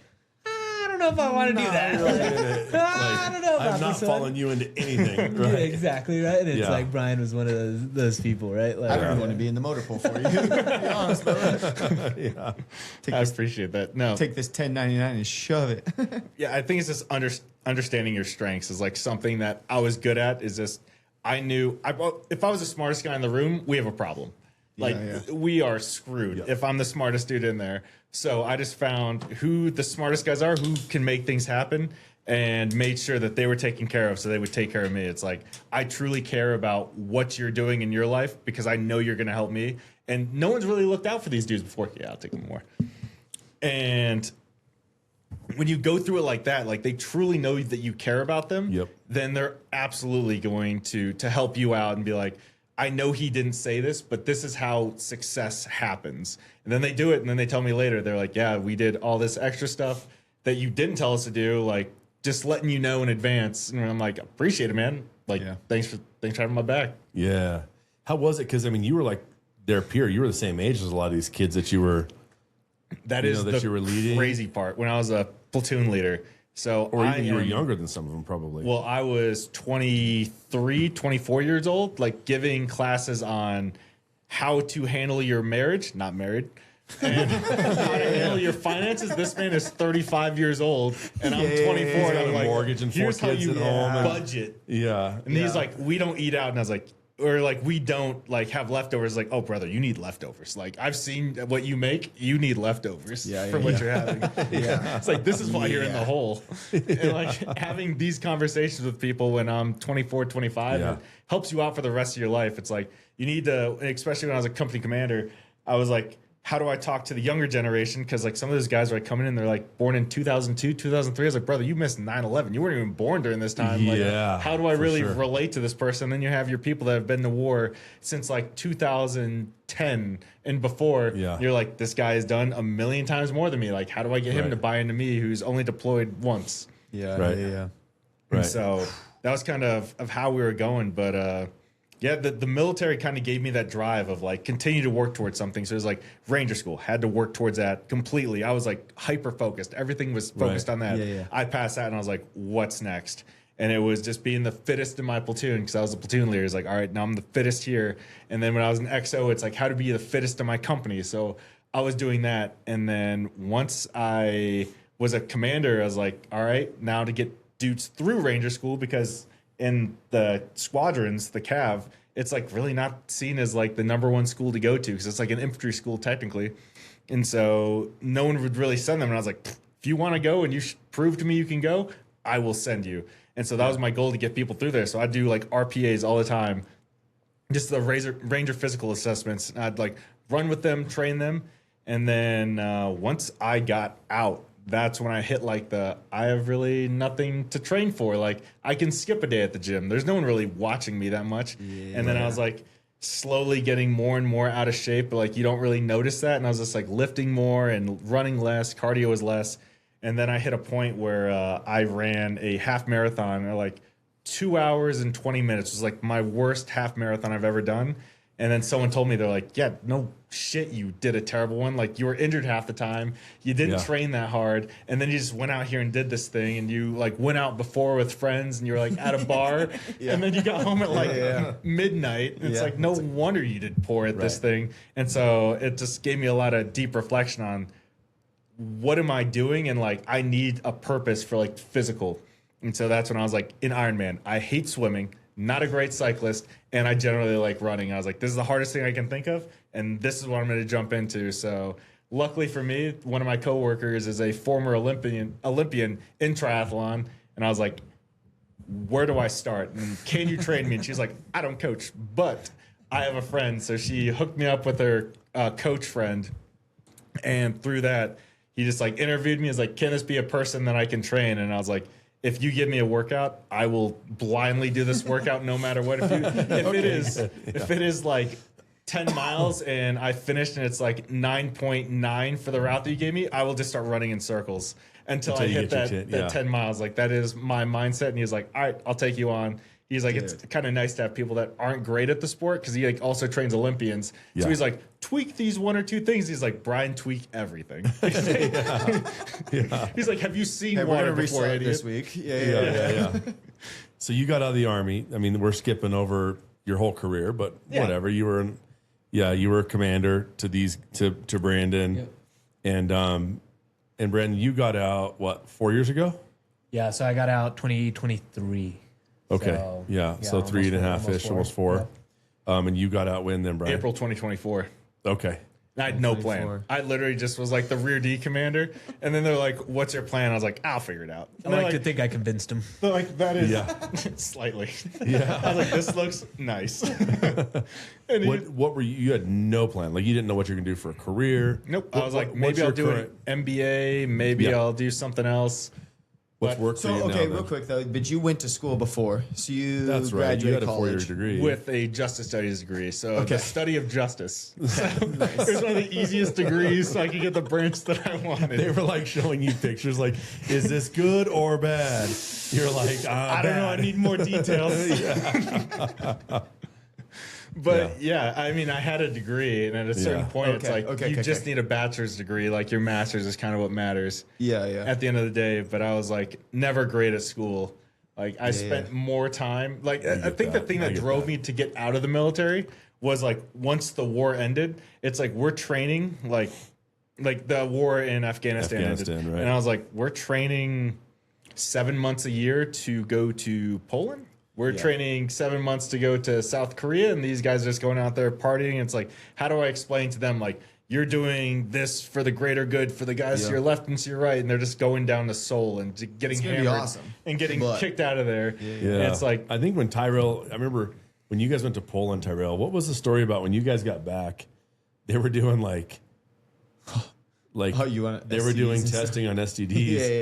I don't know if I want to do that. I don't know about I'm not this one. following you into anything. Yeah, Right. exactly, right? And it's Yeah. like Brian was one of those people, right? Like, I wouldn't want to be in the motor pool for you. To be honest, brother. Yeah. I appreciate that. No, Take this 1099 and shove it. yeah, I think it's just understanding your strengths is like something that I was good at. Is just I knew if I was the smartest guy in the room, we have a problem. Like we are screwed if I'm the smartest dude in there. So I just found who the smartest guys are, who can make things happen, and made sure that they were taken care of so they would take care of me. It's like I truly care about what you're doing in your life because I know you're going to help me. And no one's really looked out for these dudes before. Yeah, I'll take them more. And when you go through it like that, like they truly know that you care about them, Yep. then they're absolutely going to help you out and be like, I know he didn't say this, but this is how success happens. And then they do it, and then they tell me later, they're like, yeah, we did all this extra stuff that you didn't tell us to do, like just letting you know in advance. And I'm like, appreciate it, man. Like, thanks for having my back. Yeah. How was it? Because I mean, you were like their peer. You were the same age as a lot of these kids that you were. That You is know, that the you were leading? crazy part. When I was a platoon leader, so Or even you were am- younger than some of them, probably. Well, I was 23, 24 years old, like giving classes on how to handle your marriage, not married, and how to handle your finances. This man is 35 years old, and I'm 24, and got I'm a like, mortgage and 4 here's how kids you at home and- budget. yeah. And he's like, we don't eat out. And I was like, or like, we don't like have leftovers. Like, oh, brother, you need leftovers. Like, I've seen what you make. You need leftovers for what you're having. It's like, this is why you're in the hole. And like having these conversations with people when I'm 24, 25, Yeah. it helps you out for the rest of your life. It's like, you need to, especially when I was a company commander, I was like, how do I talk to the younger generation? Because like some of those guys are like coming in, they're like born in 2002, 2003. I was like, brother, you missed 9/11. You weren't even born during this time. Like, Yeah, how do I for really sure. relate to this person? Then you have your people that have been to war since like 2010 and before. Yeah. You're like, this guy has done a million times more than me. Like, how do I get him Right. to buy into me who's only deployed once? Right. And Right. so that was kind of how we were going. But yeah, the military kind of gave me that drive of like continue to work towards something. So it was like Ranger School, had to work towards that completely. I was like hyper focused. Everything was focused Right. on that. I passed that and I was like, what's next? And it was just being the fittest in my platoon because I was a platoon leader. It's like, all right, now I'm the fittest here. And then when I was an XO, it's like how to be the fittest in my company. So I was doing that. And then once I was a commander, I was like, all right, now to get dudes through Ranger School because in the squadrons, the Cav, it's like really not seen as like the #1 school to go to because it's like an infantry school technically. And so no one would really send them. And I was like, if you want to go and you prove to me you can go, I will send you. And so that was my goal to get people through there. So I do like RPAs all the time, just the Ranger physical assessments. I'd like run with them, train them. And then once I got out, that's when I hit like I have really nothing to train for. Like I can skip a day at the gym. There's no one really watching me that much. And then I was like slowly getting more and more out of shape, but like you don't really notice that. And I was just like lifting more and running less, cardio was less. And then I hit a point where I ran a half marathon at like 2 hours and 20 minutes. It was like my worst half marathon I've ever done. And then someone told me, they're like, yeah, no shit, you did a terrible one. Like you were injured half the time. You didn't train that hard. And then you just went out here and did this thing. And you like went out before with friends and you were like at a bar. And then you got home at like midnight. And it's like, no wonder you did poor at this thing. And so it just gave me a lot of deep reflection on what am I doing? And like, I need a purpose for like physical. And so that's when I was like in Ironman, I hate swimming. Not a great cyclist, and I generally like running. I was like, this is the hardest thing I can think of, and this is what I'm going to jump into. So luckily for me, one of my coworkers is a former Olympian in triathlon, and I was like, where do I start? And can you train me? And she's like, I don't coach, but I have a friend. So she hooked me up with her coach friend, and through that, he just like interviewed me. He's like, can this be a person that I can train? And I was like, if you give me a workout, I will blindly do this workout no matter what. If it is like 10 miles and I finished and it's like 9.9 for the route that you gave me, I will just start running in circles until I you hit get your that 10 miles. Like that is my mindset. And he's like, all right, I'll take you on. He's like, it's kind of nice to have people that aren't great at the sport because he like also trains Olympians. Yeah. So he's like, tweak these 1 or 2 things. He's like, Brian, tweak everything. He's like, have you seen Hey, we're water gonna before, restart idiot? this week. Yeah. So you got out of the Army. I mean, we're skipping over your whole career, but whatever. You were you were a commander to Brandon. Yep. And Brandon, you got out, what, 4 years ago? Yeah, so I got out 2023. Okay. So, So 3.5-ish, almost 4. Yeah. And you got out when then, Brian? April 2024. Okay. I had no plan. 24. I literally just was like the rear D commander. And then they're like, what's your plan? I was like, I'll figure it out. I And like to think I convinced him. they're like, that is Yeah. slightly. Yeah. I was like, this looks nice. And What were you had no plan. Like you didn't know what you're going to do for a career. nope. What- I was like, what's maybe your I'll do current- an MBA. Maybe Yeah. I'll do something else. What's work for So you okay, now, real then? quick though, but you went to school before, so you That's right. You graduated had a 4-year college. degree. With a justice studies degree. So Okay. the study of justice. So it was one of the easiest degrees so I could get the branch that I wanted. They were like showing you pictures like, is this good or bad? You're like, I don't know. I need more details. But yeah, I mean, I had a degree, and at a certain Yeah. point, it's Okay, like okay, you okay, just okay. need a bachelor's degree. Like your master's is kind of what matters Yeah. at the end of the day. But I was like never great at school. Like I spent yeah. more time. Like I get think that. the thing I that get drove that. me to get out of the military was like once the war ended, it's like we're training like the war in Afghanistan ended, Afghanistan, right. and I was like, we're training 7 months a year to go to Poland. We're training 7 months to go to South Korea, and these guys are just going out there partying. It's like, how do I explain to them, like, you're doing this for the greater good for the guys to your left and to your right, and they're just going down to Seoul and getting gonna be hammered awesome. and getting But- kicked out of there. Yeah. And it's like, I think when Tyrel, I remember when you guys went to Poland, Tyrel, what was the story about when you guys got back? They were doing like Oh, you want they were STDs doing and stuff? testing on STDs.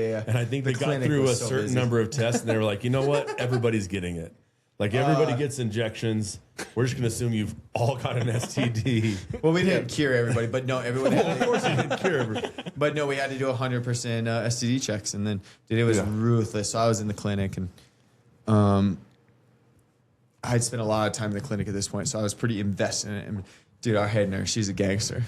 Yeah. And I think they The got clinic through a was so certain busy. number of tests, and they were like, you know what? Everybody's getting it. Like everybody gets injections. We're just going to assume you've all got an STD. Well, we didn't cure everybody, but no, everyone had Of course, you didn't cure everybody. But no, we had to do 100% STD checks, and then dude, it was ruthless. So I was in the clinic, and I'd spent a lot of time in the clinic at this point, so I was pretty invested in it. And dude, our head nurse, she's a gangster.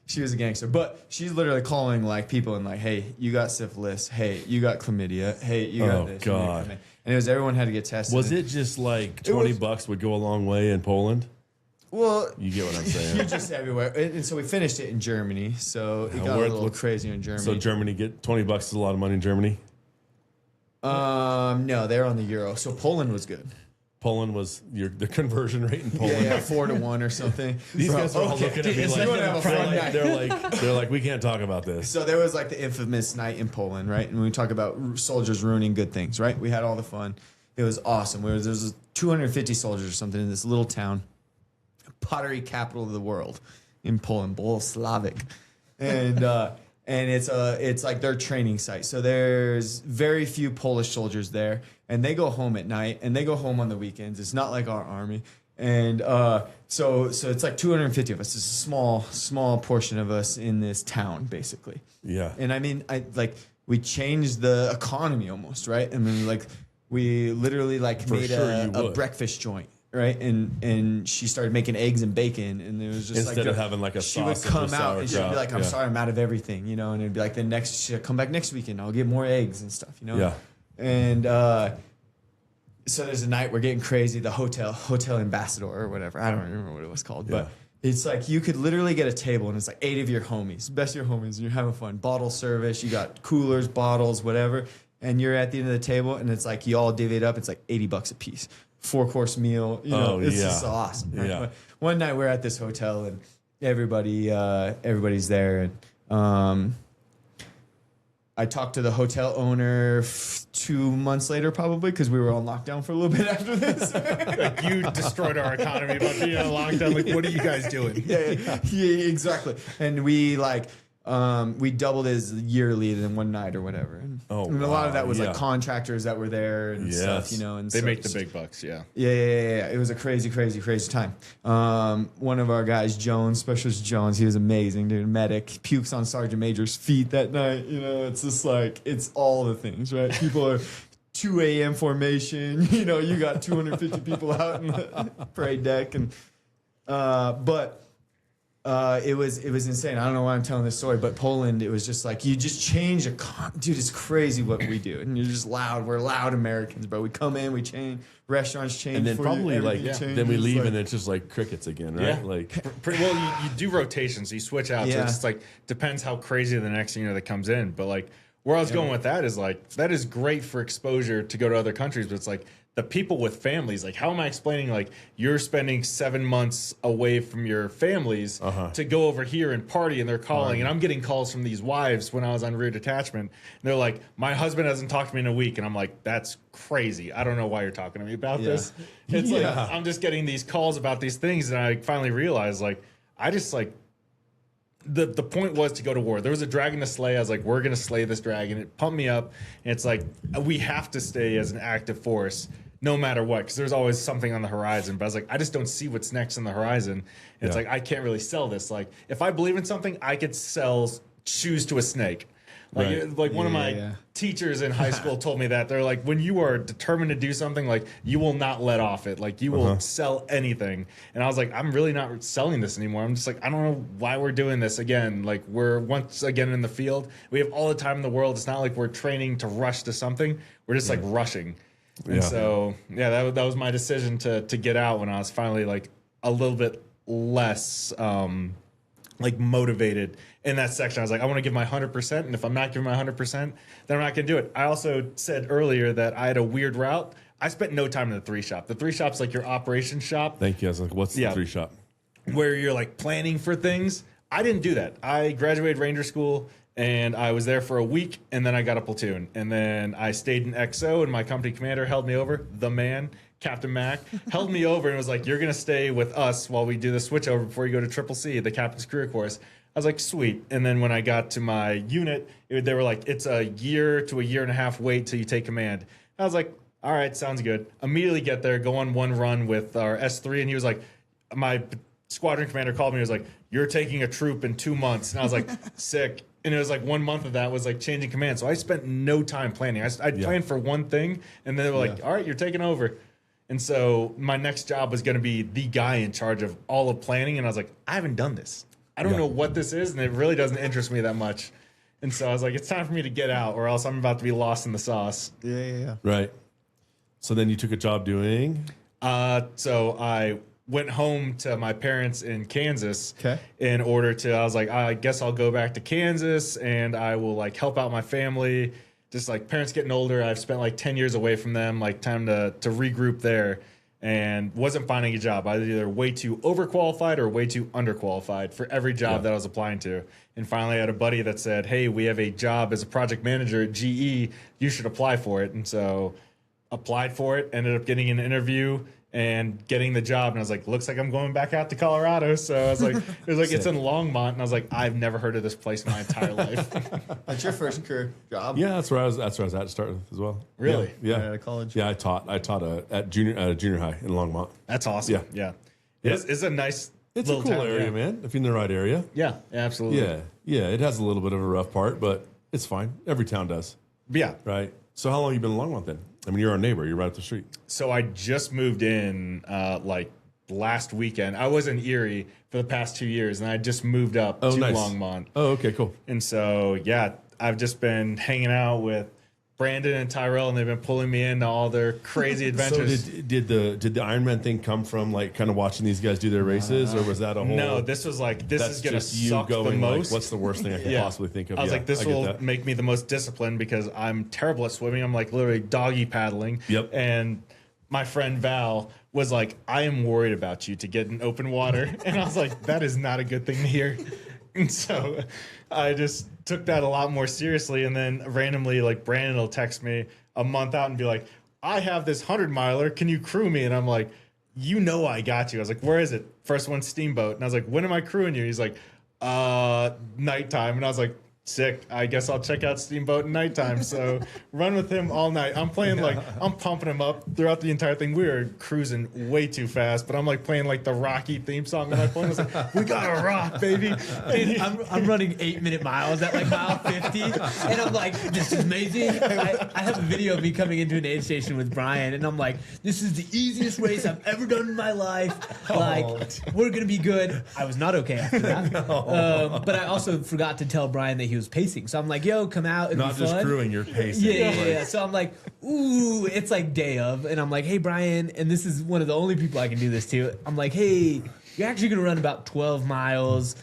She was a gangster, but she's literally calling like people and like, hey, you got syphilis. Hey, you got chlamydia. Hey, you got Oh, this. God. And it was everyone had to get tested. Was it just like $20 would go a long way in Poland? Well, You get what I'm you're saying? just everywhere. And so we finished it in Germany. So it got a where- little what- crazier in Germany. So Germany get $20 is a lot of money in Germany. No, they're on the euro. So Poland was good. Poland was the conversion rate in Poland. Yeah, 4-1 or something. These Bro, guys are all okay. looking at me So like, you wanna have a fun night. they're like, we can't talk about this. So there was like the infamous night in Poland, right? And we talk about soldiers ruining good things, right? We had all the fun. It was awesome. There was 250 soldiers or something in this little town, pottery capital of the world, in Poland, Bolesławiec, and it's like their training site. So there's very few Polish soldiers there, and they go home at night and they go home on the weekends. It's not like our army. And so it's like 250 of us. It's a small portion of us in this town, basically. Yeah. And I mean, we changed the economy almost, right? I mean, like we literally like For made sure you a would. breakfast joint, right? And she started making eggs and bacon, and it was just Instead like of having like a she would sausage or come out and she'd be sauerkraut. like, "I'm Yeah. sorry, I'm out of everything," you know, and it'd be like she'd come back next weekend, I'll get more eggs and stuff, you know. Yeah. And so there's a night we're getting crazy, the hotel ambassador or whatever. I don't remember what it was called, Yeah. but it's like you could literally get a table and it's like 8 of your homies, best of your homies, and you're having fun. Bottle service, you got coolers, bottles, whatever, and you're at the end of the table and it's like you all divvy it up. It's like $80 a piece, 4-course meal. You know, Oh, it's yeah. just awesome. Right? Yeah. But one night we're at this hotel and everybody's there, and I talked to the hotel owner 2 months later, probably, because we were on lockdown for a little bit after this. like, you destroyed our economy by being on lockdown. Like, what are you guys doing? yeah, exactly. And we doubled his yearly in one night or whatever. And, Oh, and a lot of that was wow, like yeah. contractors that were there and stuff, Yes. you know. And They so make the big bucks, yeah. Yeah. It was a crazy time. One of our guys, Jones, Specialist Jones, he was amazing, dude. Medic, pukes on Sergeant Major's feet that night. You know, it's just like, it's all the things, right? People are 2 a.m. formation. You know, you got 250 people out in the parade deck, and it was insane. I don't know why I'm telling this story, but Poland, it was just like you just change dude. It's crazy what we do, and you're just loud. We're loud Americans, bro. We come in, we change, restaurants change, And then for you, probably everything like changes. then we leave Like, and it's just like crickets again, right? Yeah. Like Pretty well, you do rotations. So you switch out. So Yeah. it's just like depends how crazy the next that comes in. But like where I was going with that is like that is great for exposure to go to other countries. But it's like the people with families. Like how am I explaining like you're spending 7 months away from your families to go over here and party, and they're calling, and I'm getting calls from these wives when I was on rear detachment. And they're like, my husband hasn't talked to me in a week, and I'm like, that's crazy. I don't know why you're talking to me about this. It's like I'm just getting these calls about these things, and I finally realized like I just like. The point was to go to war. There was a dragon to slay. I was like, we're going to slay this dragon. It pumped me up. And it's like, we have to stay as an active force no matter what, because there's always something on the horizon. But I was like, I just don't see what's next on the horizon. And it's like, I can't really sell this. Like, if I believe in something, I could sell shoes to a snake. Like one of my teachers in high school told me that. They're like, when you are determined to do something, like you will not let off it. Like you will sell anything. And I was like, I'm really not selling this anymore. I'm just like, I don't know why we're doing this again. Like we're once again in the field. We have all the time in the world. It's not like we're training to rush to something. We're just like rushing. And so, that was my decision to get out when I was finally like a little bit less like motivated in that section. I was like, I want to give my 100%, and if I'm not giving my 100%, then I'm not going to do it. I also said earlier that I had a weird route. I spent no time in the 3 shop. The 3 shop's like your operations shop. thank you. I was like, what's the 3 shop? Where you're like planning for things. I didn't do that. I graduated Ranger School, and I was there for a week, and then I got a platoon. And then I stayed in XO, and my company commander held me over, the man, Captain Mac, held me over and was like, you're going to stay with us while we do the switch over before you go to Triple C, the Captain's Career Course. I was like, sweet. And then when I got to my unit, they were like, it's a year to a year and a half wait till you take command. I was like, all right, sounds good. Immediately get there, go on one run with our S3, and he was like, my squadron commander called me and was like, you're taking a troop in 2 months. And I was like, sick. And it was like 1 month of that was like changing command. So I spent no time planning. I planned for one thing, and then they were like, all right, you're taking over. And so my next job was going to be the guy in charge of all of planning. And I was like, I haven't done this. I don't know what this is, and it really doesn't interest me that much. And so I was like, it's time for me to get out, or else I'm about to be lost in the sauce. Yeah. Right. So then you took a job doing? So I went home to my parents in Kansas in order to, I was like, I guess I'll go back to Kansas and I will like help out my family. Just like parents getting older. I've spent like 10 years away from them, like time to regroup there, and wasn't finding a job. I was either way too overqualified or way too underqualified for every job that I was applying to. And finally I had a buddy that said, hey, we have a job as a project manager at GE. You should apply for it. And so applied for it, ended up getting an interview and getting the job. And I was like, looks like I'm going back out to Colorado. So I was like, it was like, it's in Longmont. And I was like, I've never heard of this place in my entire life. That's your first career job. Yeah, that's where I was at to start with as well. Really? Yeah. Right out of college. Yeah, I taught at junior high in Longmont. That's awesome. Yeah. It's a nice It's a little cool town, area, man. If you're in the right area. Yeah, absolutely. Yeah. It has a little bit of a rough part, but it's fine. Every town does. Yeah. Right. So how long you been in Longmont then? I mean, you're our neighbor. You're right up the street. So I just moved in like last weekend. I was in Erie for the past 2 years, and I just moved up to nice. Longmont. Oh, okay, cool. And so, yeah, I've just been hanging out with Brandon and Tyrel, and they've been pulling me into all their crazy adventures. So did the Ironman thing come from like kind of watching these guys do their races, or was that a whole? No, this was like, this is going to just you suck the going most. like, what's the worst thing I could possibly think of? I was like, this I get will that. make me the most disciplined because I'm terrible at swimming. I'm like literally doggy paddling. Yep. And my friend Val was like, I am worried about you to get in open water. And I was like, that is not a good thing to hear. And so I just took that a lot more seriously. And then randomly, like, Brandon will text me a month out and be like, I have this 100-miler. Can you crew me? And I'm like, you know I got you. I was like, where is it? First one, Steamboat. And I was like, when am I crewing you? He's like, nighttime. And I was like, sick. I guess I'll check out Steamboat at nighttime. So run with him all night. I'm playing like, I'm pumping him up throughout the entire thing. We were cruising way too fast, but I'm like playing like the Rocky theme song on my phone. I was like, we gotta rock, baby. Dude, I'm running 8-minute miles at like mile 50, and I'm like, this is amazing. I have a video of me coming into an aid station with Brian, and I'm like, this is the easiest race I've ever done in my life. Like, we're gonna be good. I was not okay after that. But I also forgot to tell Brian that he was pacing. So I'm like, yo, come out. Not just fun. crewing, you're pacing. Yeah. So I'm like, ooh, it's like day of. And I'm like, hey, Brian, and this is one of the only people I can do this to. I'm like, hey, you're actually going to run about 12 miles.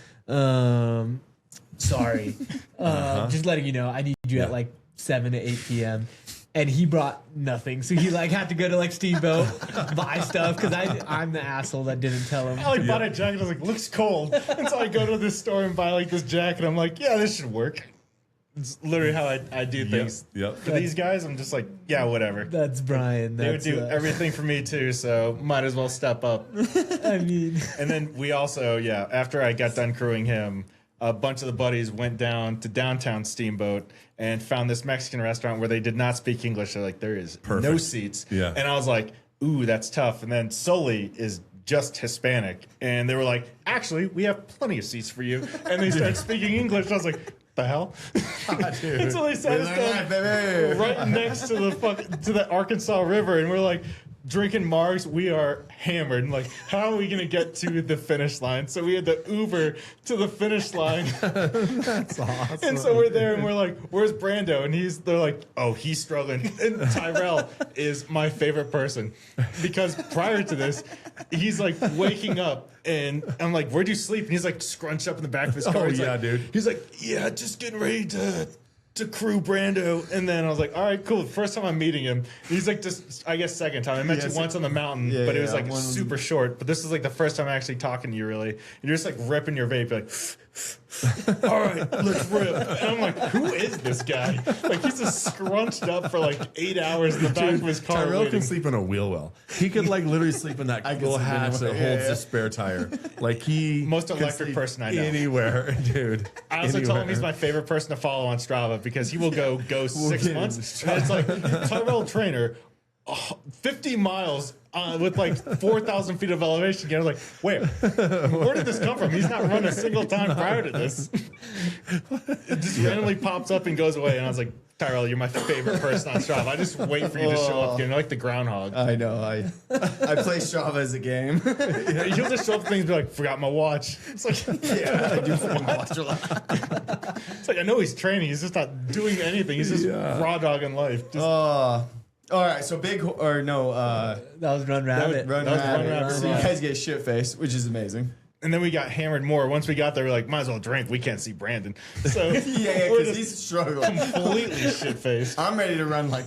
Sorry. Just letting you know, I need you at like 7 to 8 p.m. And he brought nothing. So he like had to go to like Steamboat, buy stuff, because I'm the asshole that didn't tell him. I like bought a jacket. I was like, looks cold. And so I go to this store and buy like this jacket. I'm like, yeah, this should work. It's literally how I do things. Yep. For these guys, I'm just like, yeah, whatever. That's Brian. They would do everything for me too, so might as well step up. I mean, And then we also, after I got done crewing him, a bunch of the buddies went down to downtown Steamboat and found this Mexican restaurant where they did not speak English. They're like, there is no Perfect. seats. Yeah. And I was like, ooh, that's tough. And then Sully is just Hispanic. And they were like, actually, we have plenty of seats for you. And they started speaking English. And I was like, the hell? And so they sat us down right next to the Arkansas River. And we're like, drinking margs, we are hammered. And like, how are we gonna get to the finish line? So we had to Uber to the finish line. That's awesome. And so we're there and we're like, where's Brando? And they're like, oh, he's struggling. And Tyrel is my favorite person because prior to this, he's like waking up and I'm like, where'd you sleep? And he's like scrunched up in the back of his car. Oh, He's yeah, like, dude. He's like, yeah, just getting ready to crew Brando. And then I was like, all right, cool. First time I'm meeting him. He's like, just, I guess second time. I met you once on the mountain, but it was like super short. But this is like the first time I'm actually talking to you really. And you're just like ripping your vape. You're like, all right, let's rip. And I'm like, who is this guy? Like he's just scrunched up for like 8 hours in the back of his car. Tyrell waiting. can sleep in a wheel well. He could like literally sleep in that little hatch that holds the spare tire. Like he Most can electric sleep person I know. Anywhere, dude. I also told him he's my favorite person to follow on Strava because he will go 6 months. And it's like Tyrell Trainer, 50 miles with like 4,000 feet of elevation. I was like, where did this come from? He's not run a single time prior to this. It just randomly pops up and goes away. And I was like, Tyrell, you're my favorite person on Strava. I just wait for you to show up again. You're like the groundhog. I know. I play Strava as a game. He'll just show up things and be like, forgot my watch. It's like, Yeah, I do fucking watch a lot. it's like I know he's training. He's just not doing anything. He's just raw dogging life. Just, All right, so big or no? that was Run Rabbit. Run That was Rabbit. Run Rabbit. So you guys get shit faced, which is amazing. and then we got hammered more. Once we got there, we're like, might as well drink. We can't see Brandon. So Yeah, we're because just he's struggling. completely shit faced. I'm ready to run like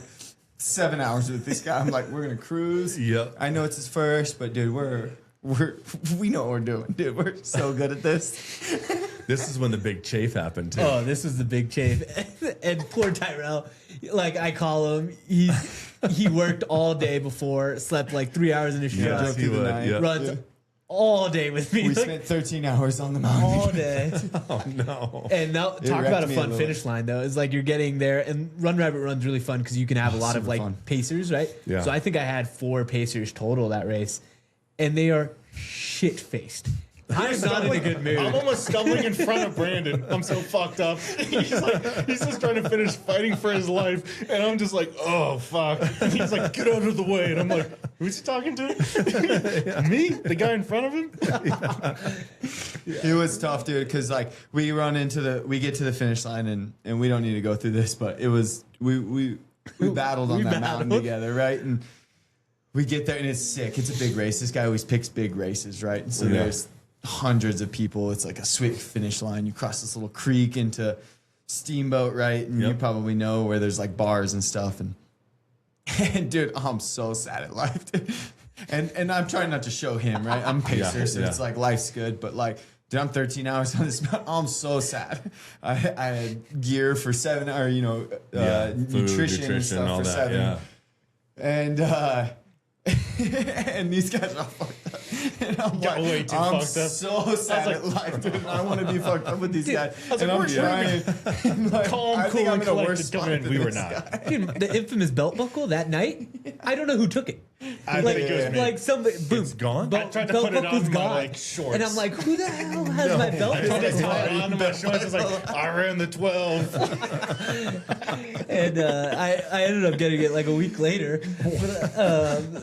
7 hours with this guy. I'm like, we're gonna cruise. Yep. I know it's his first, but dude, we know what we're doing, dude. We're so good at this. This is when the big chafe happened too. Oh, this was the big chafe. And poor Tyrell, like I call him, he worked all day before, slept like 3 hours in his truck, Yes, he would. Yep. runs all day with me. We like, spent 13 hours on the mountain. all day. Oh no. And now talk wrecked about a me a fun little finish line though. It's like you're getting there, and Run Rabbit Run's really fun because you can have a lot of super like fun. pacers, right? Yeah. So I think I had 4 pacers total that race, and they are shit faced. I'm not in a good mood. I'm almost stumbling in front of Brandon. I'm so fucked up. He's just trying to finish fighting for his life, and I'm just like, oh fuck. And he's like, get out of the way, and I'm like, who's he talking to? Me, the guy in front of him. It was tough, dude, because like we get to the finish line, and we don't need to go through this, but it was we battled on that mountain together, right? And we get there, and it's sick. It's a big race. This guy always picks big races, right? And so Yeah. there's hundreds of people. It's like a swift finish line. You cross this little creek into Steamboat, right? And you Yep. probably know where there's like bars and stuff. And dude, I'm so sad at life. Dude. And I'm trying not to show him, right? I'm a pacer, so it's like life's good, but like, dude, I'm 13 hours on this mountain. I'm so sad. I had gear for 7 hour, Food, nutrition and stuff all for that, 7. yeah. And and these guys are fucked up. And I'm Got way too I'm fucked up. so sad at life, dude. I want to be fucked up with these guys. was And like, I'm we're trying. And like, Calm, I think cool, I'm and in a worse collected coming in. spot We than were this not. guy. Dude, the infamous belt buckle that night, I don't know who took it. I Like, think it was me. like somebody, boom, It's gone? I tried to belt put it buckle's on my gone. like shorts. And I'm like, who the hell has my belt I tried to buckle? tie it onto my shorts. I was like, I ran the 12. And I ended up getting it like a week later.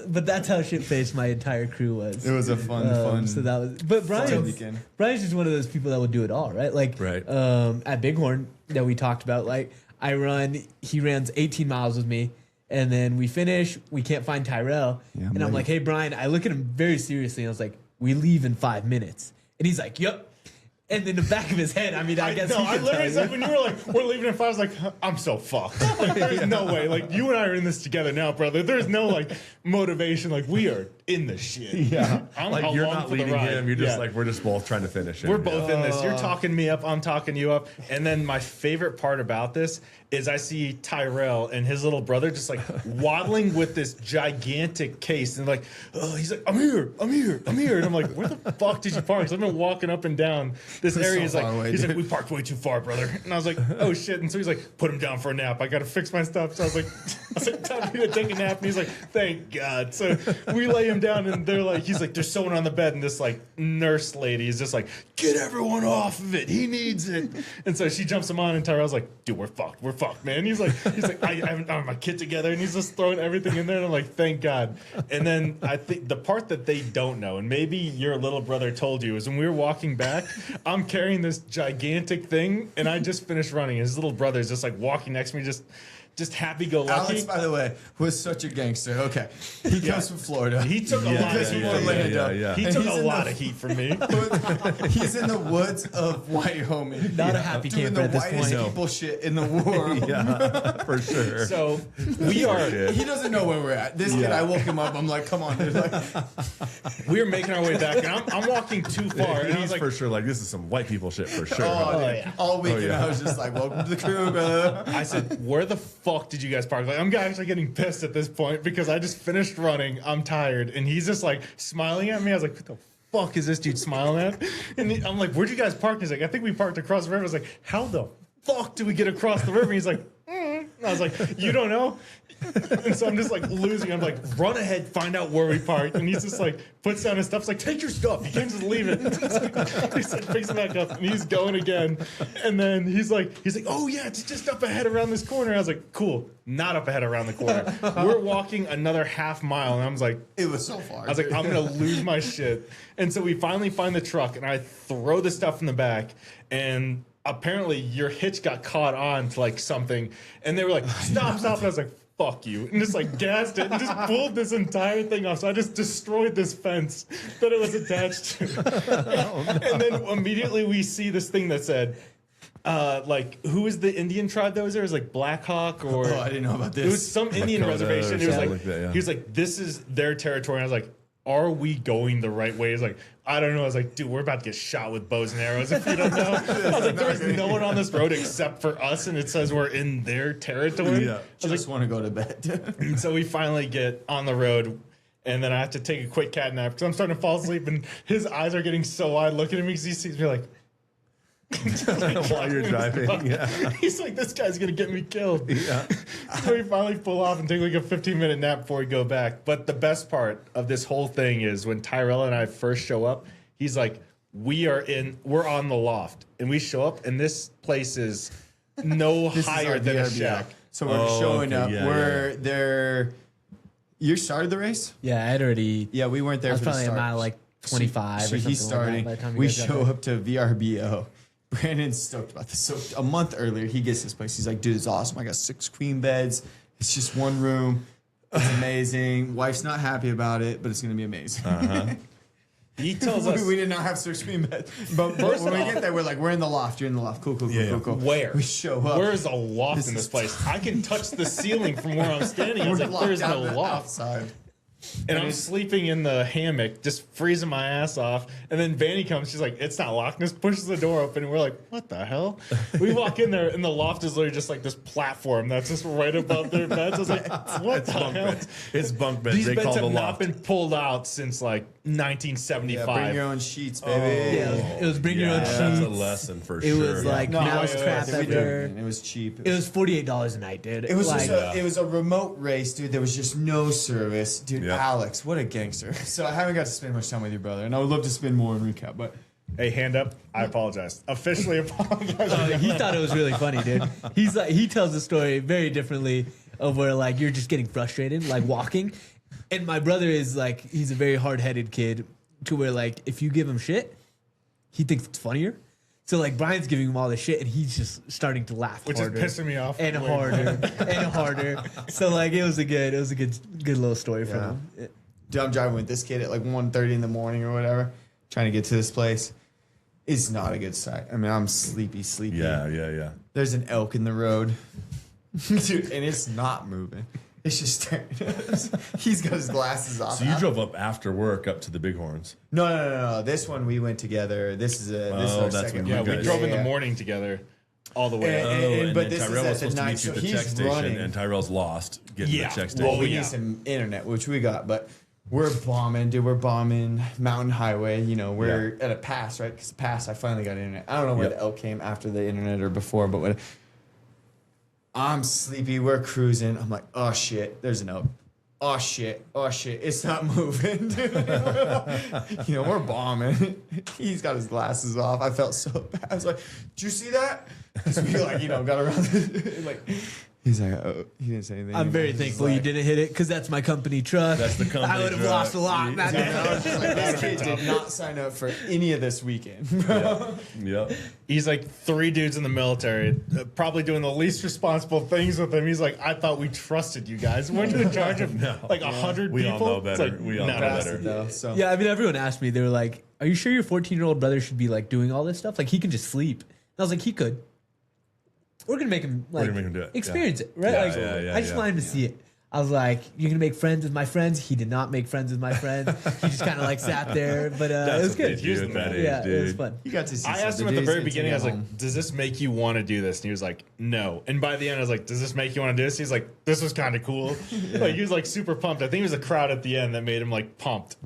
But that's how shit faced my entire crew was. It was a fun. So that was, but fun weekend. Brian's just one of those people that would do it all, right? Like, Right. At Bighorn that we talked about, like he runs 18 miles with me, and then we finish, we can't find Tyrel, Yeah, and I'm like, hey Brian, I look at him very seriously, and I was like, we leave in 5 minutes, and he's like, yep. And in the back of his head, I mean, I guess No, he I could literally tell said you. when you were like, we're leaving at 5, I was like, I'm so fucked. Like, there's no way. Like, you and I are in this together now, brother. There's no like motivation. Like, we are in the shit. Yeah. I'm Like you're along not for the leading ride. him. You're just Yeah. like, we're just both trying to finish it. We're both in this. You're talking me up. I'm talking you up. And then my favorite part about this is I see Tyrel and his little brother just like waddling with this gigantic case. And like, oh, he's like, I'm here. And I'm like, where the fuck did you park? 'Cause I've been walking up and down this It's area. so He's like, far away, he's like, dude. we parked way too far, brother. And I was like, oh shit. And so he's like, put him down for a nap. I got to fix my stuff. So I was like, time for you to take a nap. And he's like, thank God. So we lay him down and they're like, he's like, there's someone on the bed. And this like nurse lady is just like, get everyone off of it. He needs it. And so she jumps him on and Tyrell's like, dude, we're fucked, man. He's like, I haven't my kit together. And he's just throwing everything in there. And I'm like, thank God. And then I think the part that they don't know, and maybe your little brother told you, is when we were walking back, I'm carrying this gigantic thing and I just finished running. His little brother's just like walking next to me, just happy-go-lucky. Alex, by the way, was such a gangster. Okay, he comes from Florida. He took a lot of He's heat from from me. Orlando. He And took he's a in lot the- of heat from me. He's in the woods of Wyoming. Not a happy Doing camper the at this whitest point. people shit in the world. Yeah, for sure. So we are He doesn't know where we're at. This kid, I woke him up. I'm like, come on, dude. Like, we're making our way back, and I'm walking too far. And I He's was like, for sure like, this is some white people shit for sure. oh, dude. yeah. All weekend, yeah. I was just like, welcome to the crew, brother. I said, where the fuck did you guys park? Like, I'm actually getting pissed at this point because I just finished running. I'm tired, and he's just like smiling at me. I was like, what the fuck is this dude smiling at? And I'm like, where'd you guys park? He's like, I think we parked across the river. I was like, how the fuck do we get across the river? And he's like, And I was like, you don't know? And so I'm just like losing. I'm like, run ahead, find out where we parked. And he's just like, puts down his stuff. He's like, take your stuff. You can't just leave it. He's like, picks it back up. And he's going again. And then he's like, oh yeah, it's just up ahead around this corner. I was like, cool. Not up ahead around the corner. We're walking another half mile. And I was like, It was so far. I was like, I'm gonna lose my shit. And so we finally find the truck, and I throw the stuff in the back, and apparently your hitch got caught on to like something, and they were like, stop. And I was like, fuck you, and just like gassed it and just pulled this entire thing off. So I just destroyed this fence that it was attached to. And then immediately we see this thing that said, like, who was the Indian tribe that was there? It was like Black Hawk or Oh, I didn't know about this. it was some Indian Lakota reservation. or It was something like, like that, yeah. he was like, this is their territory. And I was like, are we going the right way? He's like, I don't know. I was like, dude, we're about to get shot with bows and arrows if you don't know. I was like, there's no one on this road except for us, and it says we're in their territory. Yeah. I just want to go to bed. And so we finally get on the road, and then I have to take a quick cat nap because I'm starting to fall asleep, and his eyes are getting so wide looking at me because he sees me like, While you're driving. Yeah. he's like, this guy's gonna get me killed. Yeah. So we finally pull off and take like a 15-minute nap before we go back. But the best part of this whole thing is when Tyrel and I first show up, he's like, we're on the Loft, and we show up, and this place is no This is higher our than a VRBO. shack. So we're showing okay, up. yeah, We're there. You started the race? Yeah, I'd already. Yeah, we weren't there I was for the probably a start. mile like 25 So or something he's starting. like that by the time you We guys got show there. up to VRBO. Brandon's stoked about this. So a month earlier, he gets this place. He's like, dude, it's awesome. I got 6 queen beds. It's just one room. It's amazing. Wife's not happy about it, but it's going to be amazing. He tells us we did not have 6 queen beds. But First when we off- get there, we're like, we're in the loft. You're in the loft. Cool. Yeah. where. We show up. Where's a loft This in this is- place? I can touch the ceiling from where I'm standing. I was We're like, locked there's out no the loft. outside. And I'm sleeping in the hammock, just freezing my ass off. And then Vanny comes. She's like, "It's not locked." And just pushes the door open. And we're like, "What the hell?" We walk in there, and the loft is literally just like this platform that's just right above their beds. I was like, "What the Bunk hell?" beds. It's bunk beds. These They beds call have the not loft. been pulled out since like 1975. Yeah, bring your own sheets, baby. Yeah, it was bring your own sheets. That's a lesson for It sure. was like No, mousetrap we did. ever. It was cheap. It was $48 a night, dude. It was like, just it was a remote race, dude. There was just no service, dude. Yeah. Alex, what a gangster. So I haven't got to spend much time with your brother, and I would love to spend more in recap, but Hey, hand up. I apologize. Officially apologize. he thought it was really funny, dude. He's like, he tells the story very differently of where like you're just getting frustrated, like walking. And my brother is like, he's a very hard-headed kid to where like if you give him shit, he thinks it's funnier. So like Brian's giving him all the shit and he's just starting to laugh Which harder is pissing me off. and way harder and harder. So like it was a good little story from Yeah. him. dude, I'm driving with this kid at like 1:30 in the morning or whatever, trying to get to this place. It's not a good sight. I mean, I'm sleepy. Yeah. There's an elk in the road, dude, and it's not moving. It's just staring at us. He's got his glasses off. So you drove up after work up to the Bighorns. No. This one we went together. This is our that's second when Yeah, one. we guys- drove in the Yeah. morning together all the way up. And- but then this is Tyrel at was the supposed to night, meet you at so the he's check station, running. and Tyrell's lost getting to Yeah. the check station. Well, we yeah. need some internet, which we got, but we're bombing, dude. We're bombing Mountain Highway. You know, we're at a pass, right? Because the pass, I finally got internet. I don't know where Yep. the elk came after the internet or before, but what. I'm sleepy. We're cruising. I'm like, oh shit, there's an elk. Oh shit, it's not moving. You know, we're bombing. He's got his glasses off. I felt so bad. I was like, did you see that? Because we like, you know, got around like. He's like, oh, he didn't say anything. I'm very He's thankful like- you didn't hit it because that's my company truck. That's the company I would have truck. lost a lot. Yeah. That I was just like, this kid did not sign up for any of this weekend. Yep. He's like 3 dudes in the military, probably doing the least responsible things with him. He's like, I thought we trusted you guys. Weren't you in charge of like 100 We people? all know It's better. like, We all know no. better. Though, so. Yeah, I mean, everyone asked me. They were like, "Are you sure your 14-year-old brother should be like doing all this stuff? Like he can just sleep." And I was like, "He could. We're gonna make him like gonna make him do it. experience it, right? Yeah, like, yeah, I just yeah. want him to see it." I was like, "You're gonna make friends with my friends." He did not make friends with my friends. He just kind of like sat there, but That's it was what they good. do at that age, Yeah, dude. it was fun. You got to see I asked him something. at the He's very gonna beginning, I was take it like, home. does this make you want to do this? And he was like, no. And by the end, I was like, does this make you want to do this? He's like, this was kind of cool. Like, he was like super pumped. I think it was a crowd at the end that made him like pumped.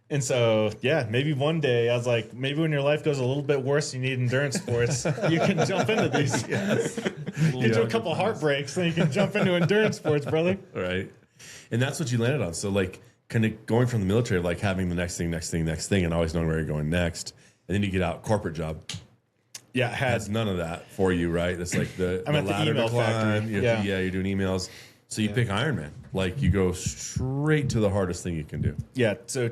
And so, yeah, maybe one day, I was like, maybe when your life goes a little bit worse, you need endurance sports, you can jump into these. Get you a couple heartbreaks, then you can jump into endurance sports, brother. Right. And that's what you landed on. So like kind of going from the military, like having the next thing, and always knowing where you're going next. And then you get out, corporate job. Yeah, Has none of that for you, right? It's like the I'm at the ladder email to climb. factory. You have Yeah. to- you're doing emails. So you pick Ironman. Like you go straight to the hardest thing you can do. Yeah, so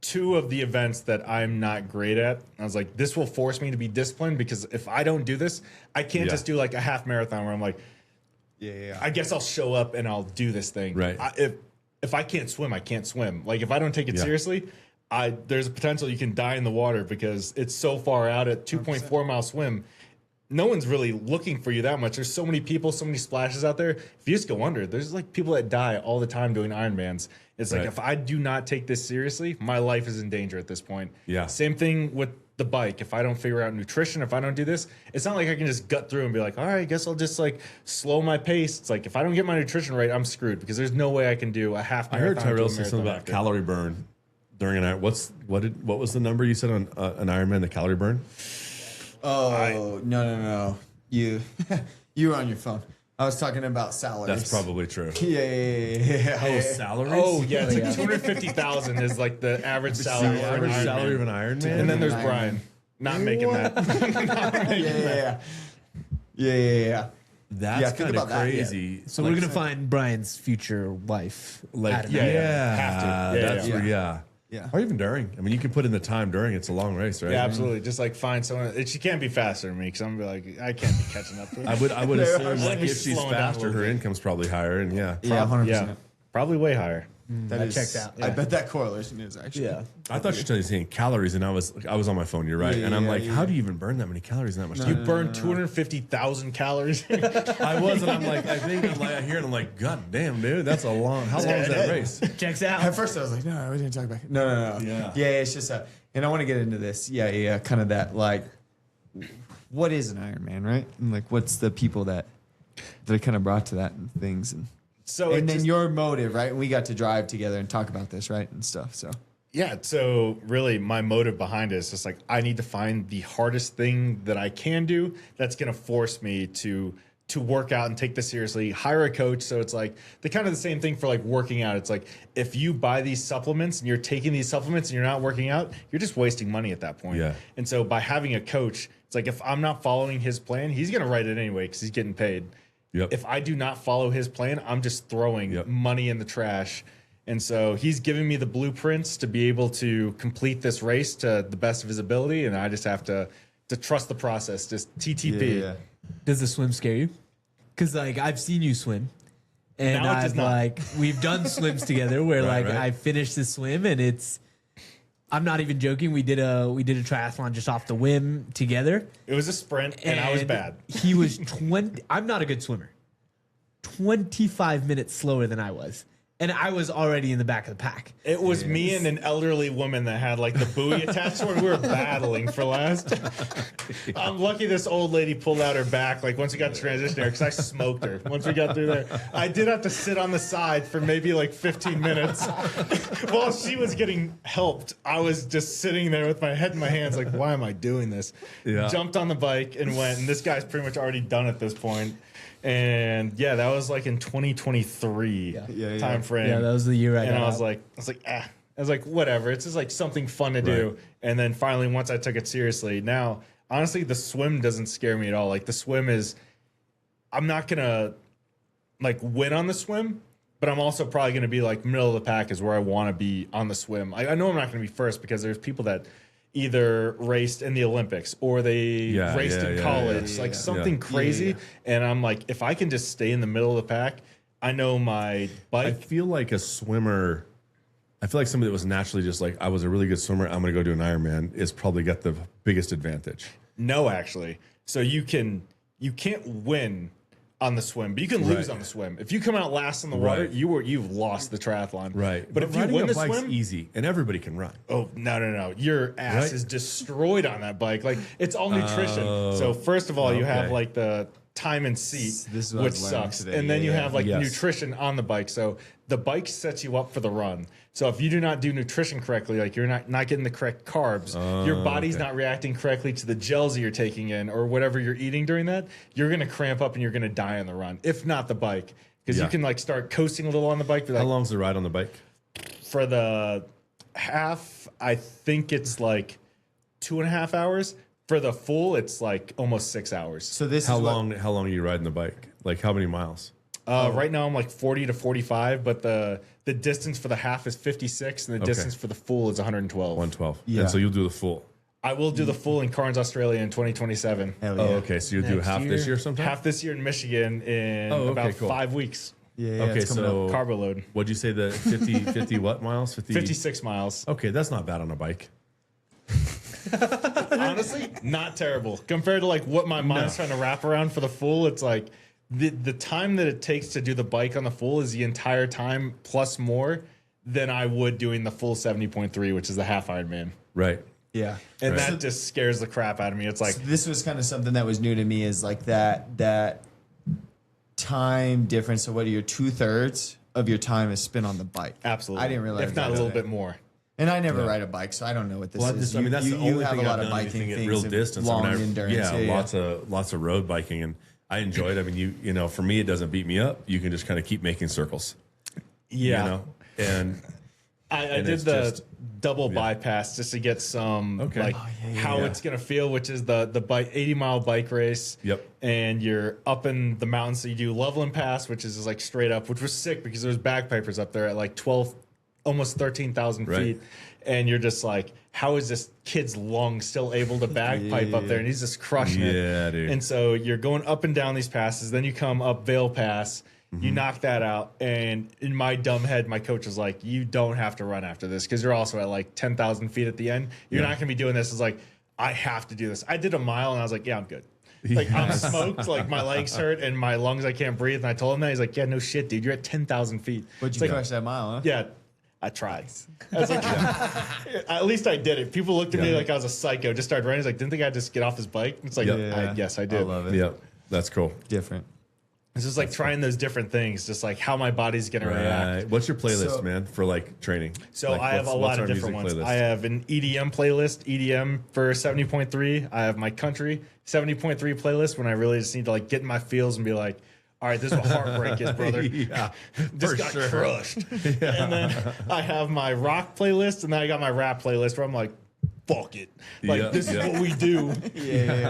2 of the events that I'm not great at, I was like, this will force me to be disciplined because if I don't do this, I can't Yeah. just do like a half marathon where I'm like, Yeah. I guess I'll show up and I'll do this thing. Right. If I can't swim, I can't swim. Like if I don't take it Yeah. seriously, there's a potential you can die in the water because it's so far out at 2.4 mile swim. No one's really looking for you that much. There's so many people, so many splashes out there. If you just go under, there's like people that die all the time doing Ironmans. It's like Right. if I do not take this seriously, my life is in danger at this point. Yeah. Same thing with the bike. If I don't figure out nutrition, if I don't do this, it's not like I can just gut through and be like, all right, I guess I'll just like slow my pace. It's like if I don't get my nutrition right, I'm screwed because there's no way I can do a half I heard marathon. to a Tyrell say something marathon about after. calorie burn during an Iron. What was the number you said on an Ironman? The calorie burn? Oh, no. You were on your phone. I was talking about salaries. That's probably true. Yeah. Oh, salaries. Oh yeah, it's like 250,000 is like the average salary. for an average Ironman. salary of an Ironman. And then there's Ironman. Brian, not making that. Yeah. That's Yeah, think kind of about that, yeah. crazy. So we're gonna find Brian's future wife. like at an yeah, Yeah, have to. Yeah, that's yeah. where Yeah. or even during. I mean, you can put in the time during. It's a long race, right? Yeah, absolutely. Just like find someone. She can't be faster than me because I'm gonna be like, I can't be catching up to her. I would assume like Let me if she's slow it down a faster, little her bit. income's probably higher, and yeah. Yeah, 100%. Yeah, probably way higher. That checks out. I bet that correlation is actually. Yeah. I thought you were saying calories, and I was on my phone. You're right, Yeah, and I'm yeah, like, yeah. how do you even burn that many calories in that much You time? burn 250,000 calories. I was, and I'm like, I hear it, and I'm like, God damn, dude, that's a long. How long is that race? Checks out. At first, I was like, no, we didn't talk about it. No. Yeah. It's just and I want to get into this. Yeah. Kind of that, like, what is an Ironman, right? And like, what's the people that kind of brought to that and things, and then your motive, right? And we got to drive together and talk about this, right, and stuff. So Yeah, so really my motive behind it is just like I need to find the hardest thing that I can do that's going to force me to work out and take this seriously, hire a coach. So it's like the same thing for like working out. It's like if you buy these supplements and you're taking these supplements and you're not working out, you're just wasting money at that point. Yeah. And so by having a coach, it's like if I'm not following his plan, he's going to write it anyway because he's getting paid. Yep. If I do not follow his plan, I'm just throwing money in the trash. And so he's giving me the blueprints to be able to complete this race to the best of his ability, and I just have to trust the process. Just TTP. Yeah. Does the swim scare you? Because like I've seen you swim, and Now it does I've not. like we've done swims together where Right, like right. I finished the swim and it's. I'm not even joking. We did a triathlon just off the whim together. It was a sprint, and I was bad. He was 20. I'm not a good swimmer. 25 minutes slower than I was. And I was already in the back of the pack. It was me and an elderly woman that had like the buoy attached to her. We were battling for last. I'm lucky this old lady pulled out her back like once we got to transition there because I smoked her once we got through there. I did have to sit on the side for maybe like 15 minutes while she was getting helped. I was just sitting there with my head in my hands like, why am I doing this? Yeah. Jumped on the bike and went, and this guy's pretty much already done at this point. And yeah, that was like in 2023 time frame. Yeah, that was the year I got And I was out. like, whatever. It's just like something fun to do. Right. And then finally, once I took it seriously, now honestly, the swim doesn't scare me at all. Like the swim is, I'm not gonna like win on the swim, but I'm also probably gonna be like middle of the pack is where I want to be on the swim. I know I'm not gonna be first because there's people that either raced in the Olympics or they raced in college, like something crazy. And I'm like, if I can just stay in the middle of the pack, I know my I bike. feel like a swimmer. I feel like somebody that was naturally just like I was a really good swimmer. I'm going to go do an Ironman is probably got the biggest advantage. No, actually. So you can't win on the swim, but you can lose on the swim. If you come out last in the water, Right. you've lost the triathlon. Right. But if you riding win a the bike's swim, easy, and everybody can run. oh no. Your ass Right? is destroyed on that bike. Like it's all nutrition. So first of all, you have okay. like the time and seat, This is what which I've learned sucks. today. And then you have like Yes. nutrition on the bike. So the bike sets you up for the run. So if you do not do nutrition correctly, like you're not getting the correct carbs, your body's not reacting correctly to the gels that you're taking in or whatever you're eating during that, you're gonna cramp up and you're gonna die on the run. If not the bike. Because you can like start coasting a little on the bike. How long's the ride on the bike? For the half, I think it's like 2.5 hours. For the full, it's like almost 6 hours. So this How is long? How long are you riding the bike? Like how many miles? Right now, I'm like 40 to 45, but the distance for the half is 56, and the distance for the full is 112. 112. Yeah. And so you'll do the full. I will do the full in Carnes, Australia in 2027. Hell Oh, yeah. okay. So you'll do Next half year. this year sometime? Half this year in Michigan in Oh, okay, about cool. 5 weeks. Yeah, Okay, it's coming so up. Carbo load. what'd you say the 50 what miles? 56 miles. Okay, that's not bad on a bike. Honestly, not terrible compared to like what my mind's trying to wrap around for the full. It's like the time that it takes to do the bike on the full is the entire time plus more than I would doing the full 70.3, which is the half Ironman. Right. Yeah. And Right. that just scares the crap out of me. It's like, This was kind of something that was new to me is like that time difference. So what are your 2/3 of your time is spent on the bike? absolutely. I didn't realize if not that. a little bit more. And I never ride a bike, so I don't know what this Well, is. just, I mean, that's the only have thing a lot I've of done biking anything things, at real and distance. long I mean, endurance. Yeah, lots of road biking, and I enjoy it. I mean, you know, for me, it doesn't beat me up. You can just kind of keep making circles. Yeah. You know, and I And did it's the just- double bypass just to get some Okay. like how yeah. it's gonna feel, which is the bike 80-mile bike race. Yep. And you're up in the mountains, so you do Loveland Pass, which is just like straight up, which was sick because there's bagpipers up there at like 12, almost 13,000 Right. feet, and you're just like, how is this kid's lung still able to bagpipe up there? And he's just crushing it. Yeah, dude. And so you're going up and down these passes. Then you come up Vale Pass. You knock that out, and in my dumb head, my coach was like, "You don't have to run after this because you're also at like 10,000 feet at the end. You're not going to be doing this." It's like, I have to do this. I did a mile, and I was like, "Yeah, I'm good." Like I'm smoked, like my legs hurt and my lungs, I can't breathe. And I told him that. He's like, "Yeah, no shit, dude. You're at 10,000 feet." But you like, crushed that mile, huh? yeah, I tried. I was like, at least I did it. People looked at me like I was a psycho. Just started running. He's like, "Didn't the guy just get off his bike?" It's like, yes, I did. I love it. Yep. That's cool. Different. It's just like trying those different things, just like how my body's gonna react. What's your playlist, So- man, for like training? So Like, I have a what's lot our of different music ones. playlist? I have an EDM playlist, EDM for 70.3. I have my country 70.3 playlist when I really just need to like get in my feels and be like, all right, this is what heartbreak is, brother. Yeah, This for got sure. crushed. And then I have my rock playlist, and then I got my rap playlist where I'm like, fuck it. Like, Yeah, this yeah. is what we do.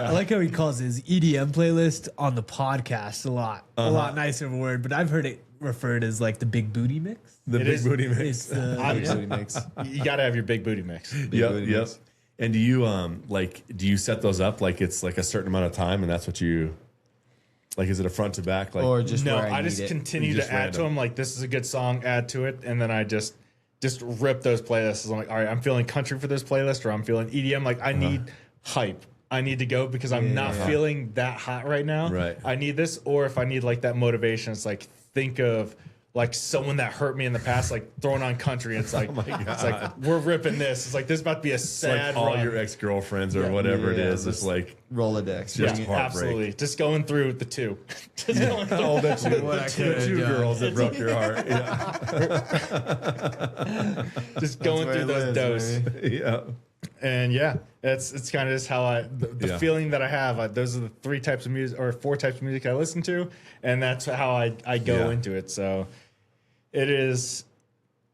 I like how he calls his EDM playlist on the podcast a lot. A lot nicer of a word, but I've heard it referred as like the big booty mix. The It big is- booty mix. It's Booty mix. You got to have your big booty mix. Yep, booty yep. mix. And do you do you set those up like it's like a certain amount of time and that's what you like? Is it a front to back? Like, Or just No, where I need just it. continue You to just add to random. them. Like, this is a good song, add to it, and then I just rip those playlists. I'm like, all right, I'm feeling country for this playlist, or I'm feeling EDM. Like, I need hype. I need to go because I'm not feeling that hot right now. Right. I need this, or if I need like that motivation, it's like think of like someone that hurt me in the past, like throwing on country. It's like it's like we're ripping this. It's like this is about to be a it's sad like all run. your ex girlfriends or whatever it Yeah, is. It's like Rolodex. Just yeah, heartbreak. absolutely. Just going through the two. Just going through all the two, What I could've two done. girls that broke your heart. Yeah, just going where through it those lives, doses. yeah. And yeah, it's kind of just how the Yeah. feeling that I have. Those are the 3 types of music or 4 types of music I listen to, and that's how I go Yeah. into it. So it is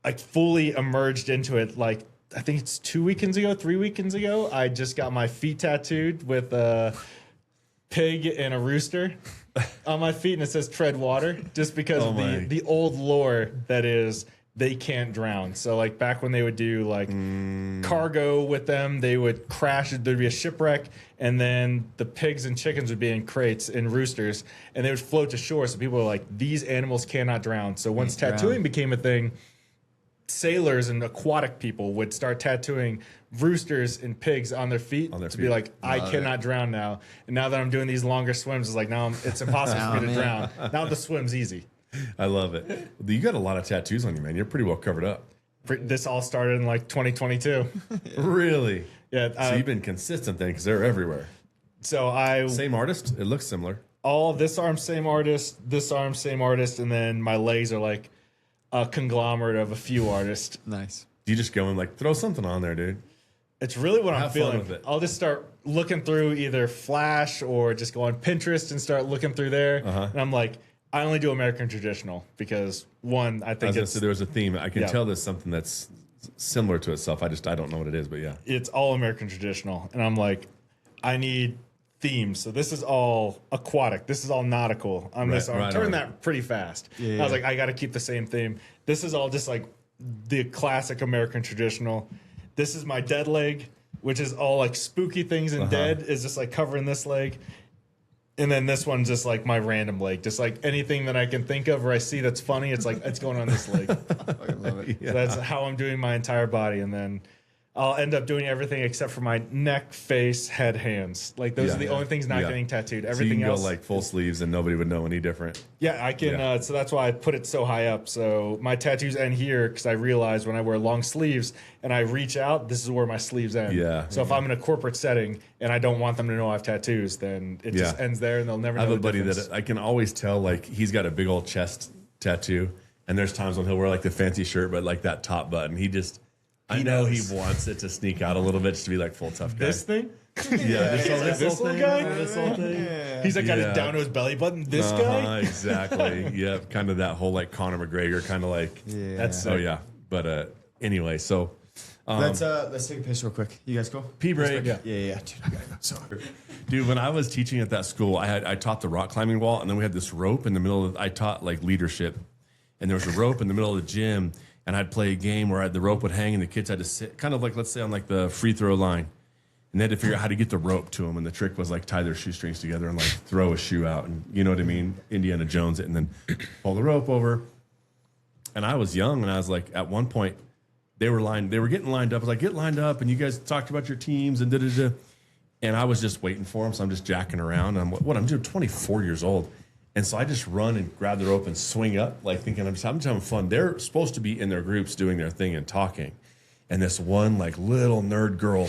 like fully emerged into it. Like I think it's 2 weekends ago, 3 weekends ago, I just got my feet tattooed with a pig and a rooster on my feet, and it says "Tread Water," just because Oh of my. the old lore that is they can't drown. So like back when they would do like cargo with them, they would crash. There'd be a shipwreck, and then the pigs and chickens would be in crates and roosters, and they would float to shore. So people were like, these animals cannot drown. So once Can't tattooing drown. became a thing, sailors and aquatic people would start tattooing roosters and pigs on their feet On their to feet. be like, I Love cannot drown now. And now that I'm doing these longer swims, it's like now it's impossible for me to man. drown. Now the swim's easy. I love it. You got a lot of tattoos on you, man. You're pretty well covered up. This all started in like 2022. Really? Yeah. So you've been consistent then, because they're everywhere. So I Same artist. It looks similar. all this arm same artist, this arm same artist, and then my legs are like a conglomerate of a few artists. Nice. You just go and like throw something on there, dude. It's really what I'm Have fun feeling. with it. I'll just start looking through either Flash or just go on Pinterest and start looking through there. And I'm like, I only do American traditional because one, I I was think gonna it's say there was a theme. I can Yeah. tell there's something that's similar to itself. I don't know what it is, but yeah. it's all American traditional, and I'm like, I need themes. So this is all aquatic. This is all nautical. I'm Right, I'm right turning on. that pretty fast. Yeah. I was like, I got to keep the same theme. This is all just like the classic American traditional. This is my dead leg, which is all like spooky things and dead is just like covering this leg. And then this one's just like my random leg, just like anything that I can think of or I see that's funny. It's like it's going on this leg. I love it. So that's how I'm doing my entire body, and then I'll end up doing everything except for my neck, face, head, hands. Like those Yeah. are the only things not Yeah. getting tattooed. So you Everything can go else, like full sleeves and nobody would know any different. yeah, I can. Yeah. So that's why I put it so high up. So my tattoos end here because I realize when I wear long sleeves and I reach out, this is where my sleeves end. Yeah. So if I'm in a corporate setting and I don't want them to know I have tattoos, then it just Yeah. ends there, and they'll never I know have a the buddy difference. that I can always tell like he's got a big old chest tattoo, and there's times when he'll wear like the fancy shirt, but like that top button, I know he knows. wants it to sneak out a little bit just to be like full tough guy. This thing. yeah, This little guy? this whole thing. He's like got Yeah. it down to his belly button. This Uh-huh, guy. exactly. Yeah, kind of that whole like Conor McGregor kind of like. Yeah. That's Oh yeah, but anyway, so let's take a piss real quick. You guys cool? pee break. Yeah. Yeah. Dude, I gotta go. So Dude, when I was teaching at that school, I taught the rock climbing wall, and then we had this rope in the middle of. I taught like leadership, and there was a rope in the middle of the gym, and I'd play a game where the rope would hang, and the kids had to sit, kind of like let's say on like the free throw line, And they had to figure out how to get the rope to them. And the trick was like tie their shoestrings together and like throw a shoe out. And you know what I mean? Indiana Jones it and then pull the rope over. And I was young and I was like, at one point, they were getting lined up. I was like, get lined up. And you guys talked about your teams and da-da-da. And I was just waiting for them. So I'm just jacking around. And I'm doing 24 years old. And so I just run and grab the rope and swing up, like thinking I'm just having fun. They're supposed to be in their groups doing their thing and talking. And this one like little nerd girl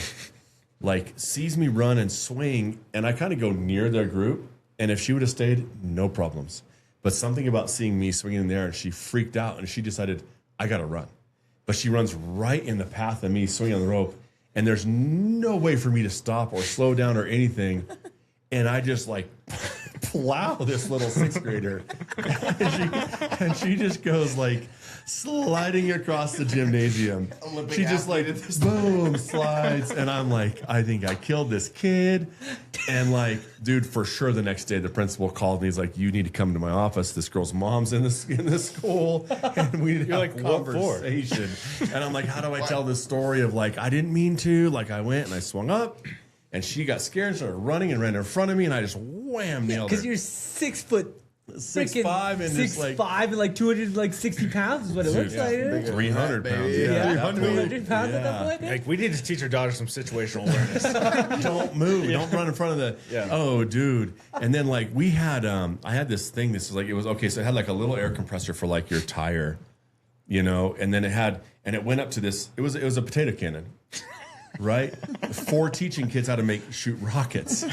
like sees me run and swing, and I kind of go near their group. And if she would have stayed, no problems. But something about seeing me swinging in there, and she freaked out, and she decided, I got to run. But she runs right in the path of me swinging on the rope, and there's no way for me to stop or slow down or anything. And I just like plow this little sixth grader. and she just goes like sliding across the gymnasium. Olympic she just like, boom, slides. And I'm like, I think I killed this kid. And like, dude, for sure the next day the principal called me. He's like, you need to come to my office. This girl's mom's in this school. And we need to have a conversation. And I'm like, how do I tell this story of like, I didn't mean to. Like I went and I swung up. And she got scared and started running and ran in front of me, and I just wham nailed her. Because you're 6 foot, 6'5" and just like 6'5" and like 260 pounds is what it looks like. 300 pounds. Yeah, 300 pounds at that point. Like we need to teach our daughter some situational awareness. Don't move. Don't run in front of the. Yeah. Oh, dude. And then like we had, I had this thing. This was like it was okay. So it had like a little air compressor for like your tire, you know, and then it went up to this. It was a potato cannon. Right? For teaching kids how to shoot rockets.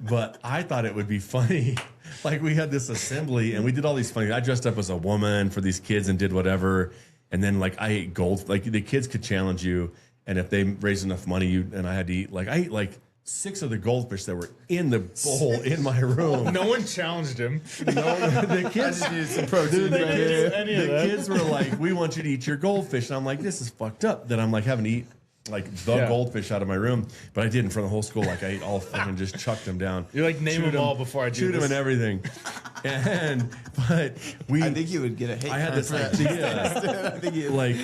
But I thought it would be funny. Like we had this assembly and we did all these funny. I dressed up as a woman for these kids and did whatever. And then like I ate gold. Like the kids could challenge you, and if they raised enough money, and I had to eat. Like I ate like 6 of the goldfish that were in the bowl in my room. No one challenged him. The kids I just needed some protein. the kids were like, "We want you to eat your goldfish," and I'm like, "This is fucked up." That I'm like having to eat like the goldfish out of my room, but I did in front of the whole school. Like I ate all of them and just chucked them down. You're like name them all before I do shoot this. them and everything. But I think you would get a hate. I had this idea, I think you like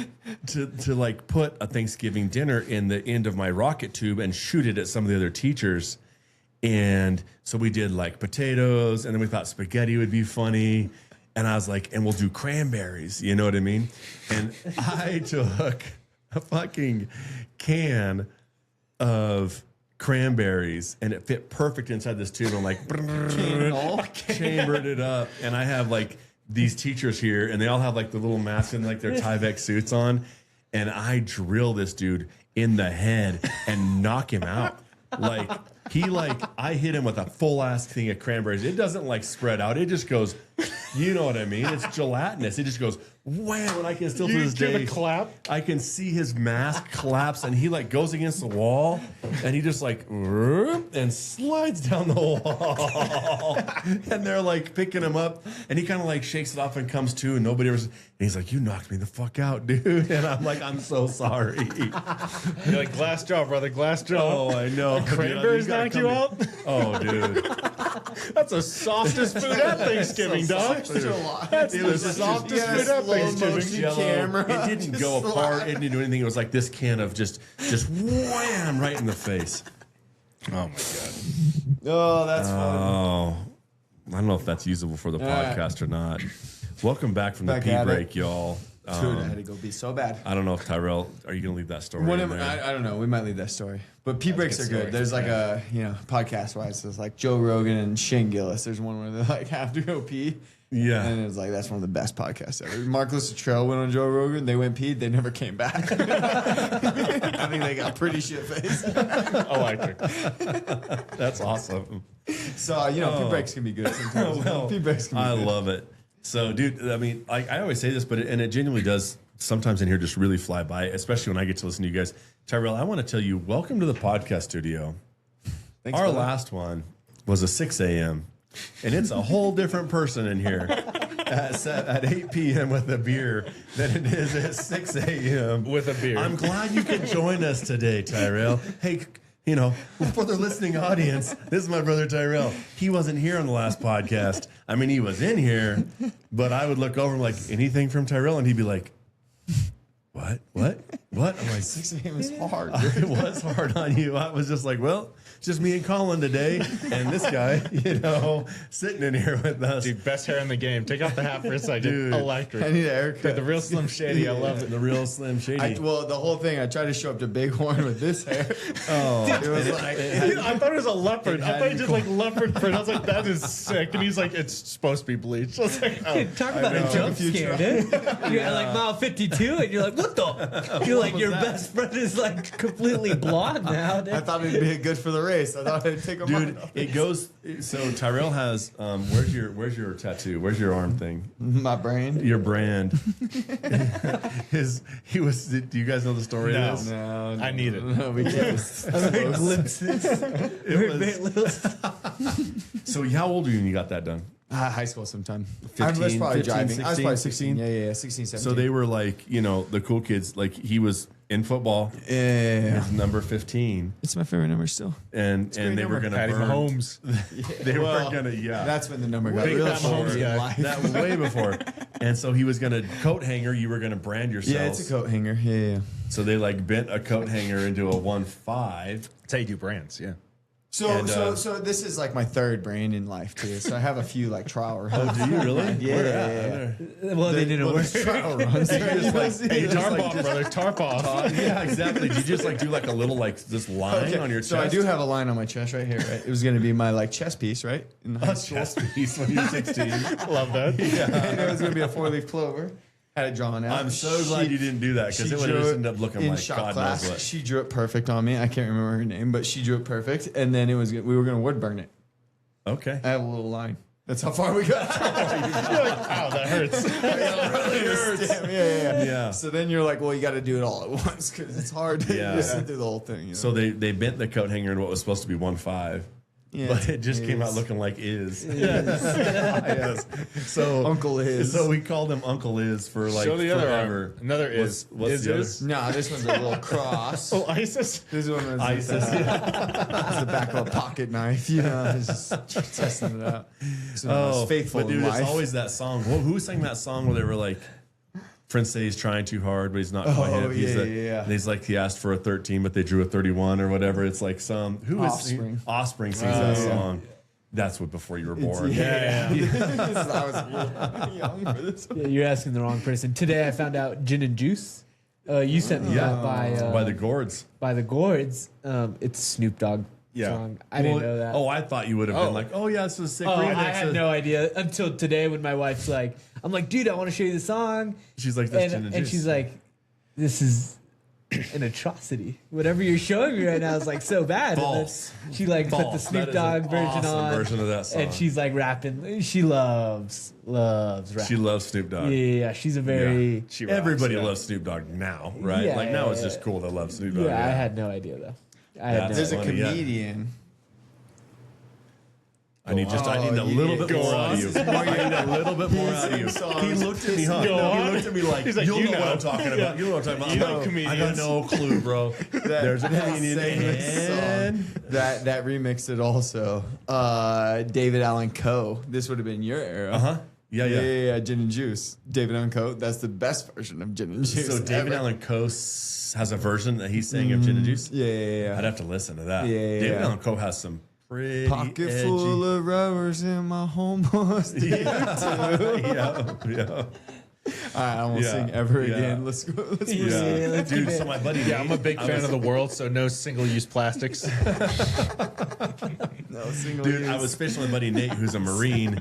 to like put a Thanksgiving dinner in the end of my rocket tube and shoot it at some of the other teachers. And so we did like potatoes, and then we thought spaghetti would be funny. And I was like, and we'll do cranberries. You know what I mean? And I took a fucking can of cranberries, and it fit perfect inside this tube. I'm like, chambered it up, and I have like these teachers here, and they all have like the little masks and like their Tyvek suits on, and I drill this dude in the head and knock him out. Like I hit him with a full ass thing of cranberries. It doesn't like spread out. It just goes, you know what I mean? It's gelatinous. It just goes wham, and I can still to this day a clap. I can see his mask collapse, and he like goes against the wall, and he just like and slides down the wall, and they're like picking him up, and he kind of like shakes it off and comes to, and nobody ever. And he's like, "You knocked me the fuck out, dude," and I'm like, "I'm so sorry." You're like glass jaw, brother, glass jaw. Oh, I know. Cranberries knocked you out? Oh, dude. That's the softest food at Thanksgiving, dog. That's It the was just- softest yeah, food at slow Thanksgiving. motion Yellow. camera. It didn't Just go apart. slide. It didn't do anything. It was like this can of just wham right in the face. Oh my god. Oh, that's funny. Oh, I don't know if that's usable for the podcast or not. Welcome back from Back the pee at it. break, y'all. Dude, I had to go be so bad. I don't know if Tyrel, are you going to leave that story? One in of, there? I don't know. We might leave that story. But pee breaks a are good good. story. There's like a, podcast wise. There's like Joe Rogan and Shane Gillis. There's one where they like have to go pee. Yeah. And it's like, that's one of the best podcasts ever. Mark Luttrell went on Joe Rogan. They went peed. They never came back. I think they got pretty shit faced. I like it. That's awesome. So, pee breaks can be good sometimes. Pee breaks can be I good. love it. So, dude, I mean, I always say this, but it genuinely does sometimes in here just really fly by, especially when I get to listen to you guys. Tyrel, I want to tell you, welcome to the podcast studio. Thanks, Our brother. last one was a 6 a.m., and it's a whole different person in here at 8 p.m. with a beer than it is at 6 a.m. With a beer. I'm glad you could join us today, Tyrel. Hey, for the listening audience, this is my brother Tyrel. He wasn't here on the last podcast. I mean, he was in here, but I would look over and like, anything from Tyrel? And he'd be like, what? what? I'm like, 6 a.m. is hard. it was hard on you. I was just like, well, it's just me and Colin today, and this guy, sitting in here with us. Dude, best hair in the game. Take off the hat for a second. Dude. Electric. I need a haircut. Dude, the real Slim Shady. I love it. The real Slim Shady. Well, the whole thing, I tried to show up to Bighorn with this hair. It was like, Dude, I thought it was a leopard. I had thought he you just like leopard print. I was like, that is sick. And he's like, it's supposed to be bleached. I was like, oh. Dude, talk about a jump scare, dude. You're at like mile 52, and you're like, what the? You're like, your best friend is like completely blonde now, dude. I thought it'd be good for the race. I thought I'd take a Dude, it goes. So Tyrel has. Where's your tattoo? Where's your arm thing? my brain. Your brand. He was. Do you guys know the story No. of this? No, I need it. No, we can't. Glimpses. It was, so how old were you when you got that done? High school sometime. 15, I was probably 15, driving. I was 16, probably 16? 16. Yeah, 16, 17. So they were like, the cool kids. Like he was in football. Yeah. His number 15, It's my favorite number still. and they great were number. gonna Patty burn. Mahomes. They Well, were gonna. Yeah. That's when the number got Big real Pat short Mahomes in guy. life. That was way before. And so he was gonna coat hanger. You were gonna brand yourself. Yeah, it's a coat hanger. Yeah. So they like bent a coat hanger into a 1.5. That's how you do brands, yeah. So, And, so this is like my third brand in life too. So I have a few like trial runs. Do you really? Yeah, Where yeah, at? Well, they didn't work. Trial runs. Tarp off, brother. Tarp off. Yeah, exactly. Did you just like do like a little like this line on your chest? So I do have a line on my chest right here. Right? It was going to be my like chest piece, right? In high a school. chest piece when you're 16. Love that. And it was going to be a 4-leaf clover. Had it drawn out. I'm so glad you didn't do that because She it would drew have just it ended up looking in like shop God class. knows what. She drew it perfect on me. I can't remember her name, but she drew it perfect. And then we were going to wood burn it. Okay. I have a little line. That's how far we got. Wow, that hurts. Yeah. So then you're like, well, you got to do it all at once because it's hard to Yeah. just sit through the whole thing. You know? So they bent the coat hanger in what was supposed to be 1.5. Yeah, But it just came out is. looking like is. Yes. So Uncle Is. So we called him Uncle Is for like Show the other forever. arm. Another is. What's the is. No, this one's a little cross. Oh, ISIS. This one was ISIS. It's the back of a pocket knife. You know, it's just testing it out. It's one of the most faithful but dude, in life. it's always that song. Who sang that song where they were like, Prince said he's trying too hard, but he's not quite Oh, hit. yeah. And he's like, he asked for a 13, but they drew a 31 or whatever. It's like Offspring. Offspring sings that song. That's what before you were born. Yeah. I was young for this one. Yeah, you're asking the wrong person. Today I found out gin and juice. You sent me that by the Gourds. by the Gourds. It's Snoop Dogg song. I didn't know that. Oh, I thought you would have been like, oh yeah, it's a sick remix. I had no idea until today when my wife's like, I'm like, dude, I want to show you the song. She's like, that's gin And, and and juice. she's like, this is an atrocity. Whatever you're showing me right now is like so bad. False. And then she like put the False. Snoop That is Dogg an version awesome on. version of that song. And she's like rapping. She loves rap. She loves Snoop Dogg. Yeah, she's a very. She rocks, Everybody yeah. loves Snoop Dogg now, right? Yeah, like now yeah, it's just yeah. cool to love Snoop Dogg. Yeah, I had no idea though. I had no That's There's a funny, yeah. comedian. I need a little bit more out of you. I need a little bit more out of you. He looked at me, huh? Go He on. looked at me like, He's like, you'll you know what know. I'm talking about. You know what I'm talking about. You know I got comedians. no clue, bro. There's a comedian and That remixed it also. David Allen Coe. This would have been your era. Yeah, Gin and Juice. David Allen Coe. That's the best version of Gin and Juice. So David ever. Allen Coe has a version that he's saying of Gin and Juice. Yeah. I'd have to listen to that. Yeah. David Allen Coe has some pretty Pocket edgy. full of rubbers in my homeboys. yeah. All right, I won't Yeah. sing ever Yeah. again. Let's go. Let's Yeah. proceed. Yeah. let's Dude, keep so it- my buddy. Yeah, I'm a big fan of the world, so no single-use plastics. No, single Dude, use. I was fishing with my buddy Nate, who's a Marine,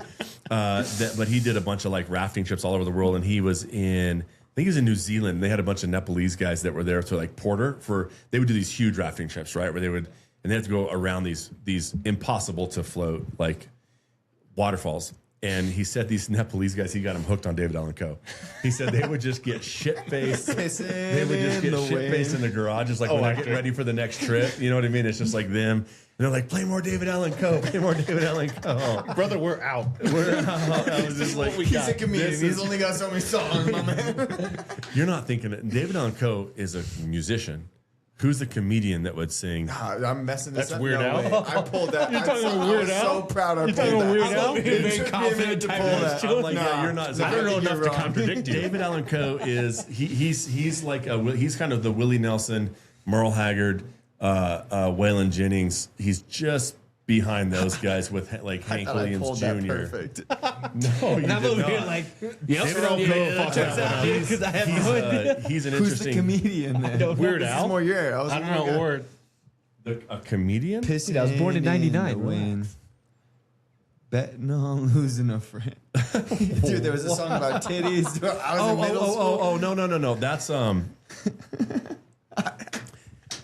but he did a bunch of like rafting trips all over the world, and he was in, I think he was in New Zealand. They had a bunch of Nepalese guys that were there to like Porter they would do these huge rafting trips, right? Where they would, and they have to go around these impossible to float like waterfalls. And he said these Nepalese guys, he got them hooked on David Allen Coe. He said they would just get shit-faced. They would just get shit-faced in the garages, like when they're getting ready for the next trip. You know what I mean? It's just like them. And they're like, play more David Allen Coe, play more David Allen Coe. Brother, we're out. I was just like, He's a comedian. He's only got so many songs, my man. you're not thinking it. David Allen Coe is a musician. Who's the comedian that would sing? I'm messing this That's up. Weird Al? Way. I pulled that. You're talking about I Weird was Al? so proud I You're pulled talking that. about Weird I Al? love it. It took me a minute to pull that. I'm like, yeah, Nah. you're not. I don't know think enough you're to wrong. contradict you. David Allen Coe is he's like he's kind of the Willie Nelson, Merle Haggard, Waylon Jennings. He's just behind those guys with like Hank Thought I Williams pulled that Jr. perfect. No, you And I'm did over not. here like, yep, David Allen Coe checks out, dude, because I have no idea. He's an Who's the interesting comedian then? Weird This Al? is more your area. I don't know. Or a comedian. Pissing I was born in '99, the wind. Betting on losing a friend. Dude, there was a song about titties. I was in middle school. No. That's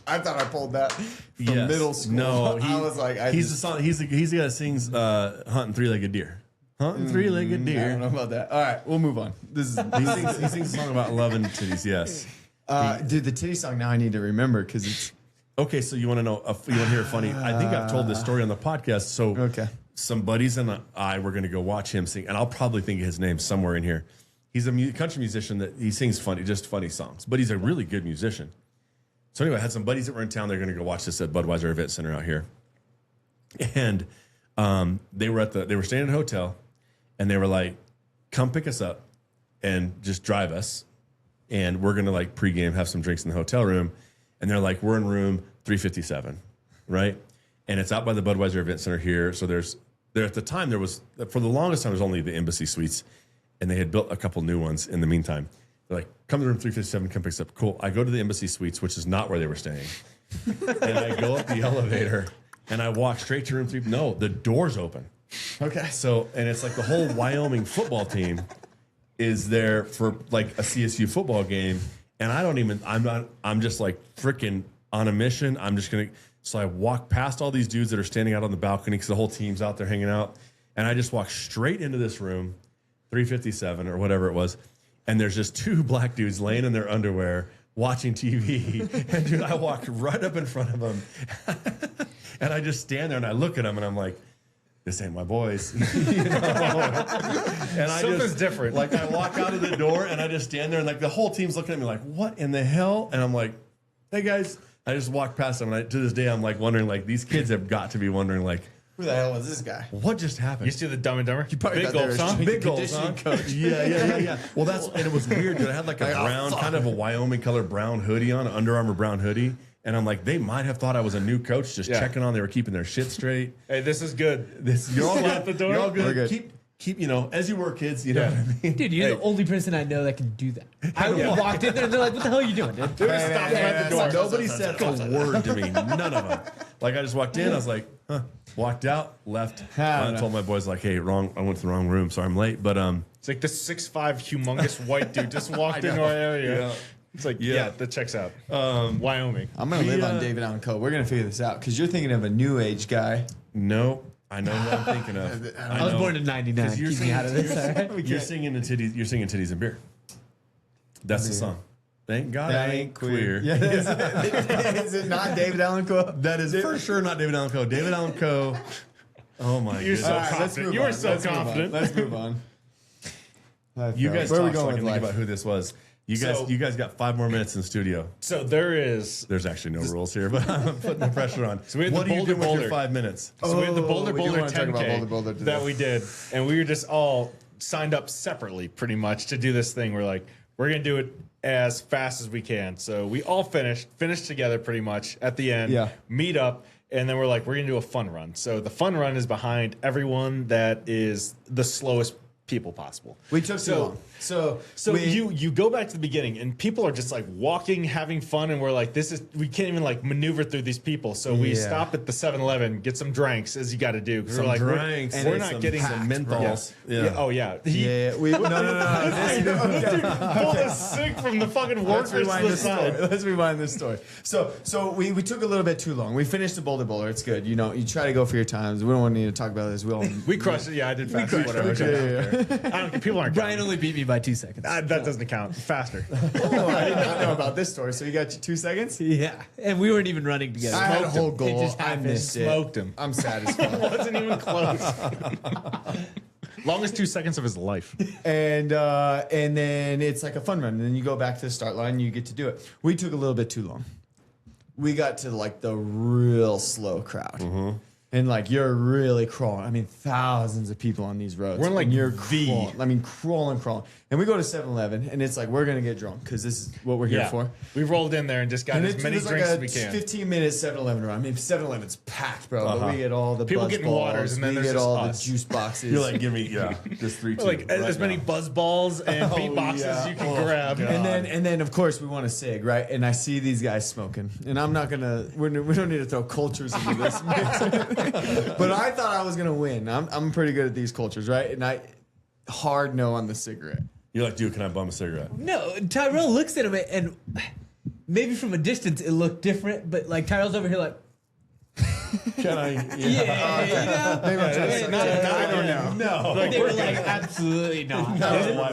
I thought I pulled that from yes. middle school. No, I was like, he's the song. He's the guy that sings "Hunting Three-Legged Deer." Hunting three-legged I don't deer. know about that. All right, we'll move on. This is He sings a song about loving titties. Yes. dude, the titty song. Now I need to remember because it's Okay, so you want to know? You want to hear a funny? I think I've told this story on the podcast. So Okay. some buddies and I were going to go watch him sing, and I'll probably think of his name somewhere in here. He's a country musician that he sings just funny songs, but he's a really good musician. So anyway, I had some buddies that were in town. They're going to go watch this at Budweiser Event Center out here, and they were staying in a hotel, and they were like, "Come pick us up, and just drive us, and we're going to like pregame, have some drinks in the hotel room." And they're like, "We're in room 357, right?" And it's out by the Budweiser Event Center here. So there at the time for the longest time, there was only the Embassy Suites, and they had built a couple new ones in the meantime. They're like, "Come to room 357, come pick us up." Cool. I go to the Embassy Suites, which is not where they were staying. And I go up the elevator and I walk straight to room 3. No, the door's open. okay. So, and it's like the whole Wyoming football team is there for like a CSU football game. And I'm just like freaking on a mission. So I walk past all these dudes that are standing out on the balcony because the whole team's out there hanging out. And I just walk straight into this room, 357 or whatever it was. And there's just two black dudes laying in their underwear watching TV. And dude, I walked right up in front of them. And I just stand there and I look at them and I'm like, this ain't my boys. You know? And something's different. Like I walk out of the door and I just stand there and like the whole team's looking at me like, what in the hell? And I'm like, hey guys. I just walk past them and to this day I'm like wondering, like these kids have got to be wondering like, Who the hell was this guy? what just happened? you see the Dumb and Dumber? You probably Big got there gulps, as huh? strength Big and goals, huh? conditioning coach. Yeah. Well, and it was weird because I had like a brown, kind of a Wyoming color brown hoodie on, an Under Armour brown hoodie. And I'm like, they might have thought I was a new coach, just checking on. They were keeping their shit straight. Hey, this is good. You're all Slap good. the door. You're all good. We're good. Keep, as you were kids, you know what I mean? Dude, you're Hey. the only person I know that can do that. I walked in there and they're like, what the hell are you doing, dude? Stop at the door. Nobody said a word to me. None of them. Like I just walked in, I was like, huh. Walked out, left. I told my boys like, hey, wrong. I went to the wrong room, so I'm late. But It's like this 6'5" humongous white dude just walked into our area. Yeah. It's like, Yeah. yeah, that checks out. Wyoming. I'm gonna live on David Allen Coe. We're gonna figure this out because you're thinking of a new age guy. no, I know what I'm thinking of. I was born in '99. 'Cause you're Keep me out of this. All right? You're singing the titties. You're singing titties and beer. That's the song. Thank God I ain't queer. Yeah, is it not David Allen Coe? That is for sure not David Allen Coe. David Allen Coe. Oh my You're goodness. so All right, let's confident. move You were on. so Let's move on. confident. Let's move on. You guys Where are we talk so I going can with think life? about who this was. You So- guys got 5 more minutes in the studio. So there is. There's actually no rules here, but I'm putting the pressure on. we had the what do you do Boulder with your Boulder. 5 minutes? So we had the Boulder we do Boulder wanna talk about 10K Boulder Boulder today. that we did, and we were just all signed up separately, pretty much, to do this thing. We're like, we're gonna do it as fast as we can. So we all finished together, pretty much at the end. Yeah. Meet up, and then we're like, we're gonna do a fun run. So the fun run is behind everyone that is the slowest people possible. We took too long. So you go back to the beginning, and people are just like walking, having fun, and we're like, we can't even like maneuver through these people. So we Yeah. stop at the 7'11", get some drinks, as you got to do. 'Cause we're like, drinks, we're and not some- getting some menthols. Yeah. Yeah. Oh yeah. yeah, we no. Pulled us sick from the fucking Let's workers to rewind the this story. side. Let's rewind this story. So we took a little bit too long. We finished the Boulder Bowler. It's good. You know, you try to go for your times. We don't want to need to talk about this. We all We crushed it. Yeah, I did fast. Whatever. it. Okay. I don't. People aren't. Brian counting. only beat me by 2 seconds. That doesn't count. Faster. Oh, I did not know about this story. So you got 2 seconds? Yeah, and we weren't even running together. I had a whole It goal. just I happened. missed it. Smoked him. I'm sad as fuck. Wasn't even close. Longest 2 seconds of his life. and then it's like a fun run. And then you go back to the start line and you get to do it. We took a little bit too long. we got to like the real slow crowd. Mm-hmm. And like you're really crawling. I mean, thousands of people on these roads. We're in, like, and you're V. crawling. I mean, crawling. And we go to 7-Eleven, and it's like we're gonna get drunk because this is what we're here for. We rolled in there and just got And as many it's drinks like as we can. 15-minute 7-Eleven run. I mean, 7-Eleven's packed, bro. But we get all the People buzz getting balls, waters, and then we there's get just all us. the juice boxes. You're like, give me just 3 2. Like as many buzz balls and beat boxes yeah. you can grab. and then of course we want a cig, right? And I see these guys smoking, and I'm not gonna. We don't need to throw cultures into this, but I thought I was gonna win. I'm pretty good at these cultures, right? And I hard no on the cigarette. You're like, dude, can I bum a cigarette? No, Tyrel looks at him and maybe from a distance it looked different, but like Tyrel's over here like, Can I? yeah, you know? Maybe I'm trying to I I don't know. No. They were like, absolutely not.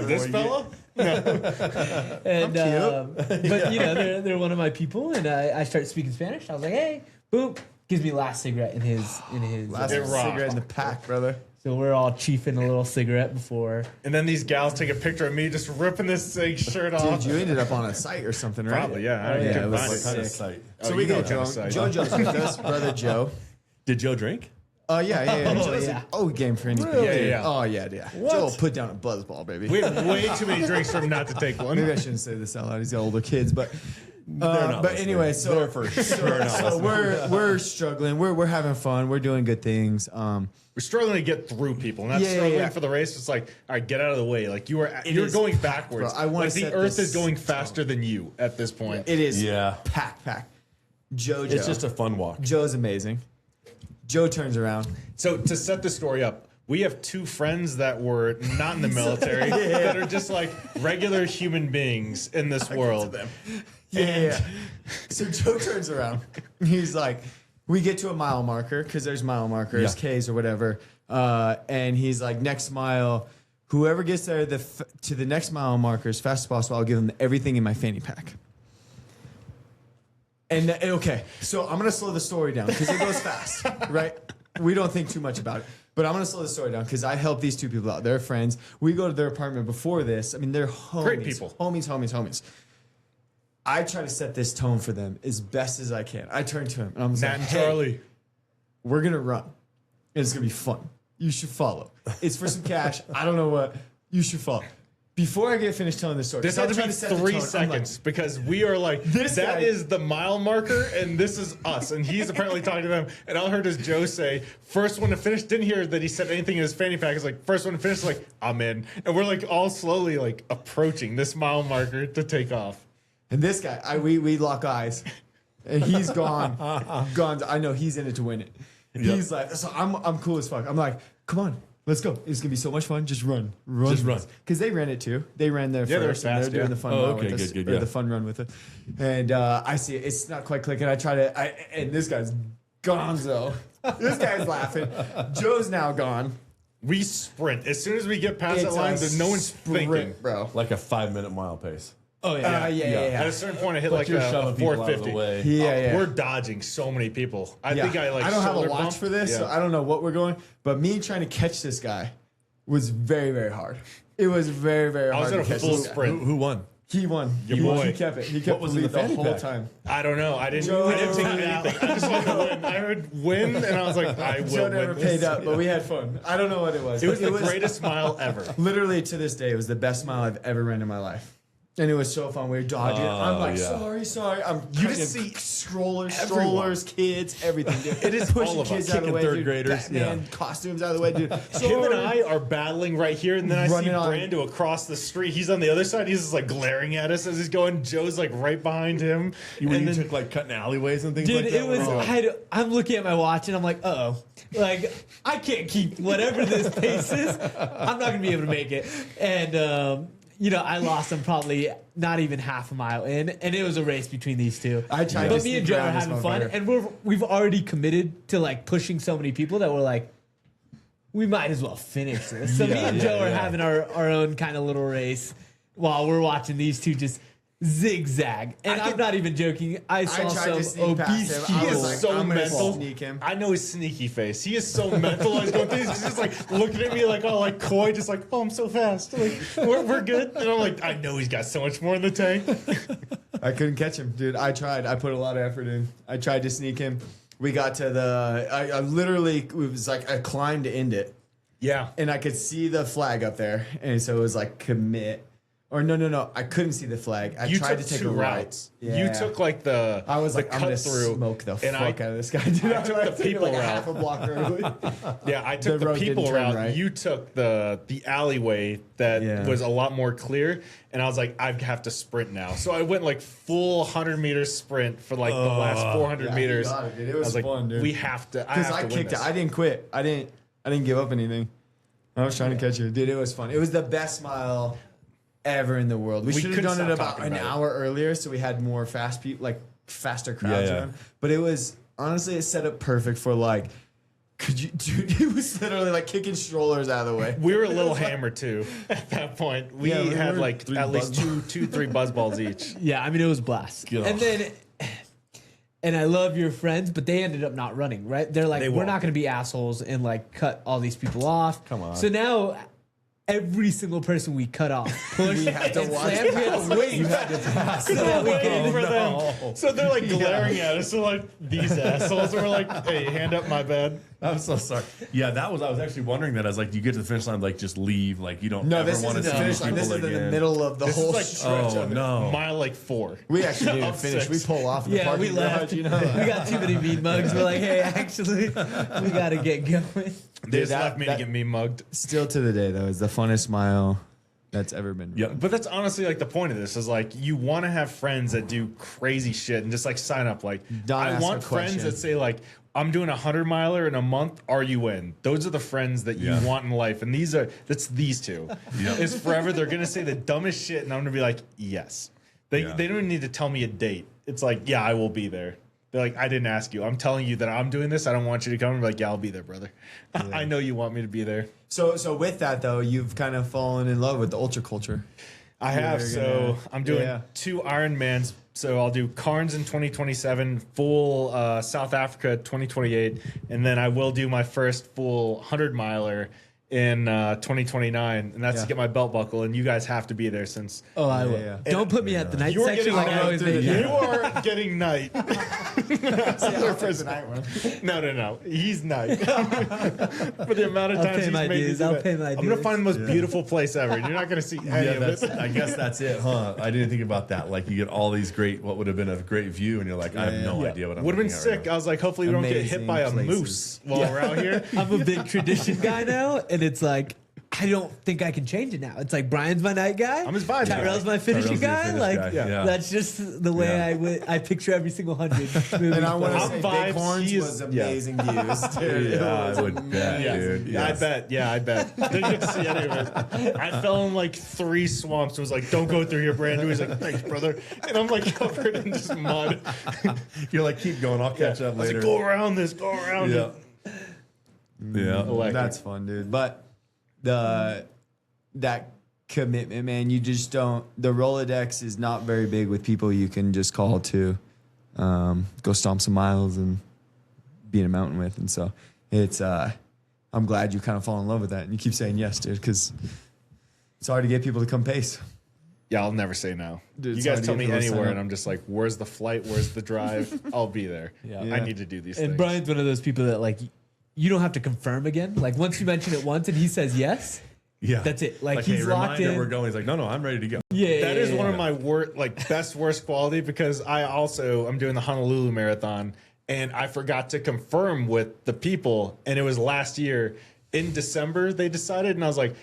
This fella? And but you know, they're one of my people, and I start speaking Spanish. I was like, hey, boom, gives me last cigarette in his. Last It rocked. cigarette in the pack, brother. So we're all chiefing a little cigarette before. And then these gals take a picture of me just ripping this shirt off. Dude, you ended up on a site or something, right? Probably, yeah. I yeah, couldn't it was find What kind of sick. site? So Oh, we you know get what kind of drunk. site. Joe Joe's with us, brother Joe. Did Joe drink? Yeah. Oh, yeah. Oh, game for anything. Really? Yeah. Oh, yeah. Joe will put down a buzzball, baby. We had way too many drinks for him not to take one. Maybe I shouldn't say this out loud. He's got older kids, but not but listening. anyway, so They're for sure not so we're struggling. We're having fun. We're doing good things. We're struggling to get through people, not Yeah, struggling yeah. for the race. It's like, all right, get out of the way. Like you're is going packed, backwards. bro. I wanna like the set Earth this is going faster than you at this point. It is Yeah. pack. JoJo. It's just a fun walk. Joe's amazing. Joe turns around. So to set the story up, we have 2 friends that were not in the military that are just like regular human beings in this world. Yeah. So Joe turns around. He's like, we get to a mile marker because there's mile markers, Yeah. Ks or whatever. And he's like, next mile, whoever gets there to the next mile marker as fast as possible, I'll give them everything in my fanny pack. And okay, so I'm gonna slow the story down because it goes fast, right? We don't think too much about it, but I'm gonna slow the story down because I help these 2 people out. They're friends. We go to their apartment before this. I mean, they're homies, Great people. homies. I try to set this tone for them as best as I can. I turn to him and I'm Nat like, and hey, Charlie. we're gonna run, and it's gonna be fun. You should follow. It's for some cash. I don't know what. You should follow. Before I get finished telling this story, This 'cause had I to be try set the 3 tone, I'm like, seconds because we are like, This that guy- is the mile marker and this is us. And he's apparently talking to them. And all I heard is Joe say, first one to finish. Didn't hear that he said anything in his fanny pack. It's like, first one to finish, like, I'm in. And we're like all slowly like approaching this mile marker to take off. And this guy, we lock eyes, and he's gone. I know he's in it to win it. He's like, so I'm cool as fuck. I'm like, come on, let's go. It's gonna be so much fun. Just run. Just run. Because they ran it too. They ran there Yeah, they were first. And fast, they're doing yeah. the fun Oh, run okay, with us, good, or yeah. the fun run with it. And I see it. It's not quite clicking. I try to. And this guy's gonzo. This guy's laughing. Joe's now gone. We sprint. As soon as we get past that It's line, a there's no one's sprint, thinking. bro. Like a 5-minute mile pace. Oh yeah. Yeah. At a certain point, I hit But like you're a shoving people out of the 450. way. Yeah. We're dodging so many people. I think I like. I don't have a shoulder watch bump. for this, so Yeah. I don't know what we're going. But me trying to catch this guy was very, very hard. It was very, very I was hard at to a catch full this guy. sprint. Who won? He won. Your he, boy. he kept it. He kept What was the in lead the the fanny whole pack? time. I don't know. I didn't take anything. I just wanted to win. I heard win, and I was like, I will Joe win. never this. paid up, but we had fun. I don't know what it was. It was but the greatest mile ever. Literally to this day, it was the best mile I've ever ran in my life. And it was so fun. We were dodging. I'm like, yeah. sorry. You just see strollers, kids, everything, dude. It is pushing all of us. kids out of the Kicking way, third dude. graders, Batman costumes out of the way, dude. Him and I are battling right here, and then I see Running on- Brando across the street. He's on the other side. He's just like glaring at us as he's going. Joe's like right behind him. When and you then took like cutting alleyways and things Dude, like that? it was. Bro. I'm looking at my watch and I'm like, uh-oh. Like, I can't keep whatever this pace is. I'm not going to be able to make it. And, you know, I lost them probably not even half a mile in, and it was a race between these 2. I tried But to me and sneak Joe are around this having fun, motherfucker. and we've already committed to like pushing so many people that we're like, we might as well finish this. So me and Joe are having our own kind of little race while we're watching these 2 just zigzag. And I'm not even joking. I saw tried to some sneak past obese him. I He was is people. like, so I'm gonna mental. sneak him. I know his sneaky face. He is so mental. He's going through. He's just like looking at me like all like coy, just like, oh, I'm so fast. Like we're good. And I'm like, I know he's got so much more in the tank. I couldn't catch him, dude. I tried. I put a lot of effort in. I tried to sneak him. We got to I literally, it was like I climbed to end it. Yeah. And I could see the flag up there. And so it was like commit. Or no. I couldn't see the flag. I You tried took to take two a right. routes. Yeah. You took like the I was the like, I'm going to cut through. smoke the and fuck out of this guy. Dude, I took the people like route. half a block early. Yeah, I took The the road people didn't turn route. right. You took the alleyway that Yeah. was a lot more clear, and I was like, I have to sprint now. So I went like full 100-meter sprint for like the last 400 Yeah, meters. you got it, dude. It I was was like, fun, dude. we have to. Because I kicked it. I didn't quit. I didn't give up anything. I was trying to catch you. Dude, it was fun. It was the best smile ever in the world. We should have couldn't done it stop about talking an about it. hour earlier so we had more faster crowds Yeah. around. But it was honestly it set up perfect for like dude, it was literally like kicking strollers out of the way. We were a little hammered too at that point. We Yeah, we had were like at least three buzz balls each. Yeah, I mean, it was blast. Get And off. then, and I love your friends, but they ended up not running, right? They're like, They we're won't. not going to be assholes and like cut all these people off. Come on. So now, every single person we cut off, push, We have to and watch slam, we have to wait. You had to pass. So that we can- For them. So they're like glaring at us. They're like, these assholes. And we're like, hey, hand up my bed. I'm so sorry. Yeah, I was actually wondering that. I was like, you get to the finish line, like just leave. Like you don't No, ever this want to isn't see the these finish line. people This is in again. the middle of the This whole is like stretch stretch Oh, of no. mile like 4. We actually didn't Of finish. 6. We pull off in the Yeah, parking we garage, left. you know. We got too many mean mugs. We're like, hey, actually, we got to get going. They just that- left me that- to get me mugged. Still to the day though, is the funnest smile that's ever been. Yep. But that's honestly like the point of this is like you want to have friends that do crazy shit and just like sign up. Like Don't I ask want a friends question. that say like I'm doing 100-miler in a month. Are you in? Those are the friends that you Yeah. want in life, and that's these two. Yep. Is forever. They're gonna say the dumbest shit, and I'm gonna be like, yes. They Yeah. don't even need to tell me a date. It's like, yeah, I will be there. They're like, I didn't ask you. I'm telling you that I'm doing this. I don't want you to come. I'm like, yeah, I'll be there, brother. I know you want me to be there. So with that though, you've kind of fallen in love with the ultra culture. I have. You're So gonna- I'm doing yeah. 2 Ironmans. So I'll do Cairns in 2027, full South Africa 2028, and then I will do my first full 100-miler in 2029, and that's Yeah. to get my belt buckle. And you guys have to be there since Oh, I will. yeah. Don't put me at the night you're section getting like I night always through make. the it. you are getting night. No. No. He's night. For the amount of I'll times pay he's my made me dues. do I'll that. pay my I'm gonna dues. find the most beautiful place ever. And you're not gonna see any Yeah, of that's, it. I guess that's it, huh? I didn't think about that. Like you get all these great, what would have been a great view, and you're like, I have no idea what I'm. Would have been looking at right sick. I was like, hopefully we don't get hit Amazing by a places. moose while we're out here. I'm a big tradition guy now, and it's like I don't think I can change it now. It's like Brian's my night guy. I'm his vibe guy. Tyrel's my finishing Tyrel's your guy. finish Like guy, yeah. that's just the way Yeah. I picture every single 100. And I want to I'm say vibes, Big Horns he is- was amazing views. Dude. now. Yeah, I would bet, Yeah. dude. Yeah, I Yes. bet. Yeah, I bet. Didn't get to see any of it. I fell in like 3 swamps. It was like, don't go through here, Brandon. He's like, thanks, brother. And I'm like covered in just mud. You're like, keep going. I'll catch up I was later. like, go around this, go around Yeah. it. Yeah. Electric. That's fun, dude. But that commitment, man, you just don't. The Rolodex is not very big with people you can just call to go stomp some miles and be in a mountain with, and so it's. I'm glad you kind of fall in love with that, and you keep saying yes, dude, because it's hard to get people to come pace. Yeah, I'll never say no. Dude, You it's guys hard to tell get me people to sign anywhere, up. and I'm just like, where's the flight? Where's the drive? I'll be there. Yeah. I need to do these And things. Brian's one of those people that like you don't have to confirm again. Like once you mention it once and he says yes, Yeah. that's it. Like hey, he's locked reminder, in. We're going. He's like, no, I'm ready to go. Yeah, That is yeah, one yeah. of my worst quality because I'm doing the Honolulu Marathon and I forgot to confirm with the people, and it was last year in December they decided, and I was like,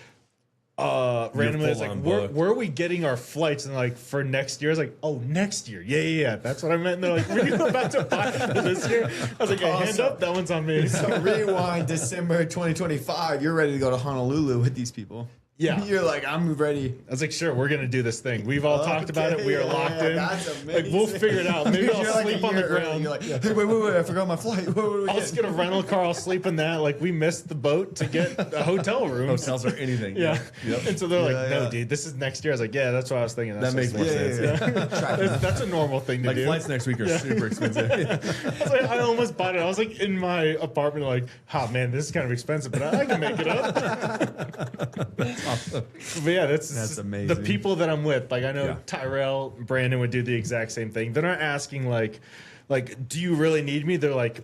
randomly, it's like, full-on where booked. are we getting our flights? And like for next year, I was like, oh, next year, yeah, that's what I meant. And they're like, were you about to buy it for this year? I was like, hey, hand up, that one's on me. So rewind December 2025. You're ready to go to Honolulu with these people. Yeah. You're like, I'm ready. I was like, sure, we're gonna do this thing. We've all talked about it. We are Okay, locked yeah, in. that's Like we'll amazing. figure it out. Maybe You're I'll like a sleep on the year early. ground. You're like, hey, wait, I forgot my flight. What do we I'll get? just get a rental car. I'll sleep in that. Like we missed the boat to get a hotel room. Hotels or anything. Yeah. Yep. And so they're like, Yeah, no, yeah. dude, this is next year. I was like, yeah, that's what I was thinking. That makes more sense. That's a normal thing to Like do. flights next week are super expensive. I was like, I almost bought it. I was like in my apartment, like, oh man, this is kind of expensive, but I can make it up. awesome. But yeah, That's amazing. The people that I'm with, like I know Yeah. Tyrel, Brandon would do the exact same thing. They're not asking like, do you really need me? They're like,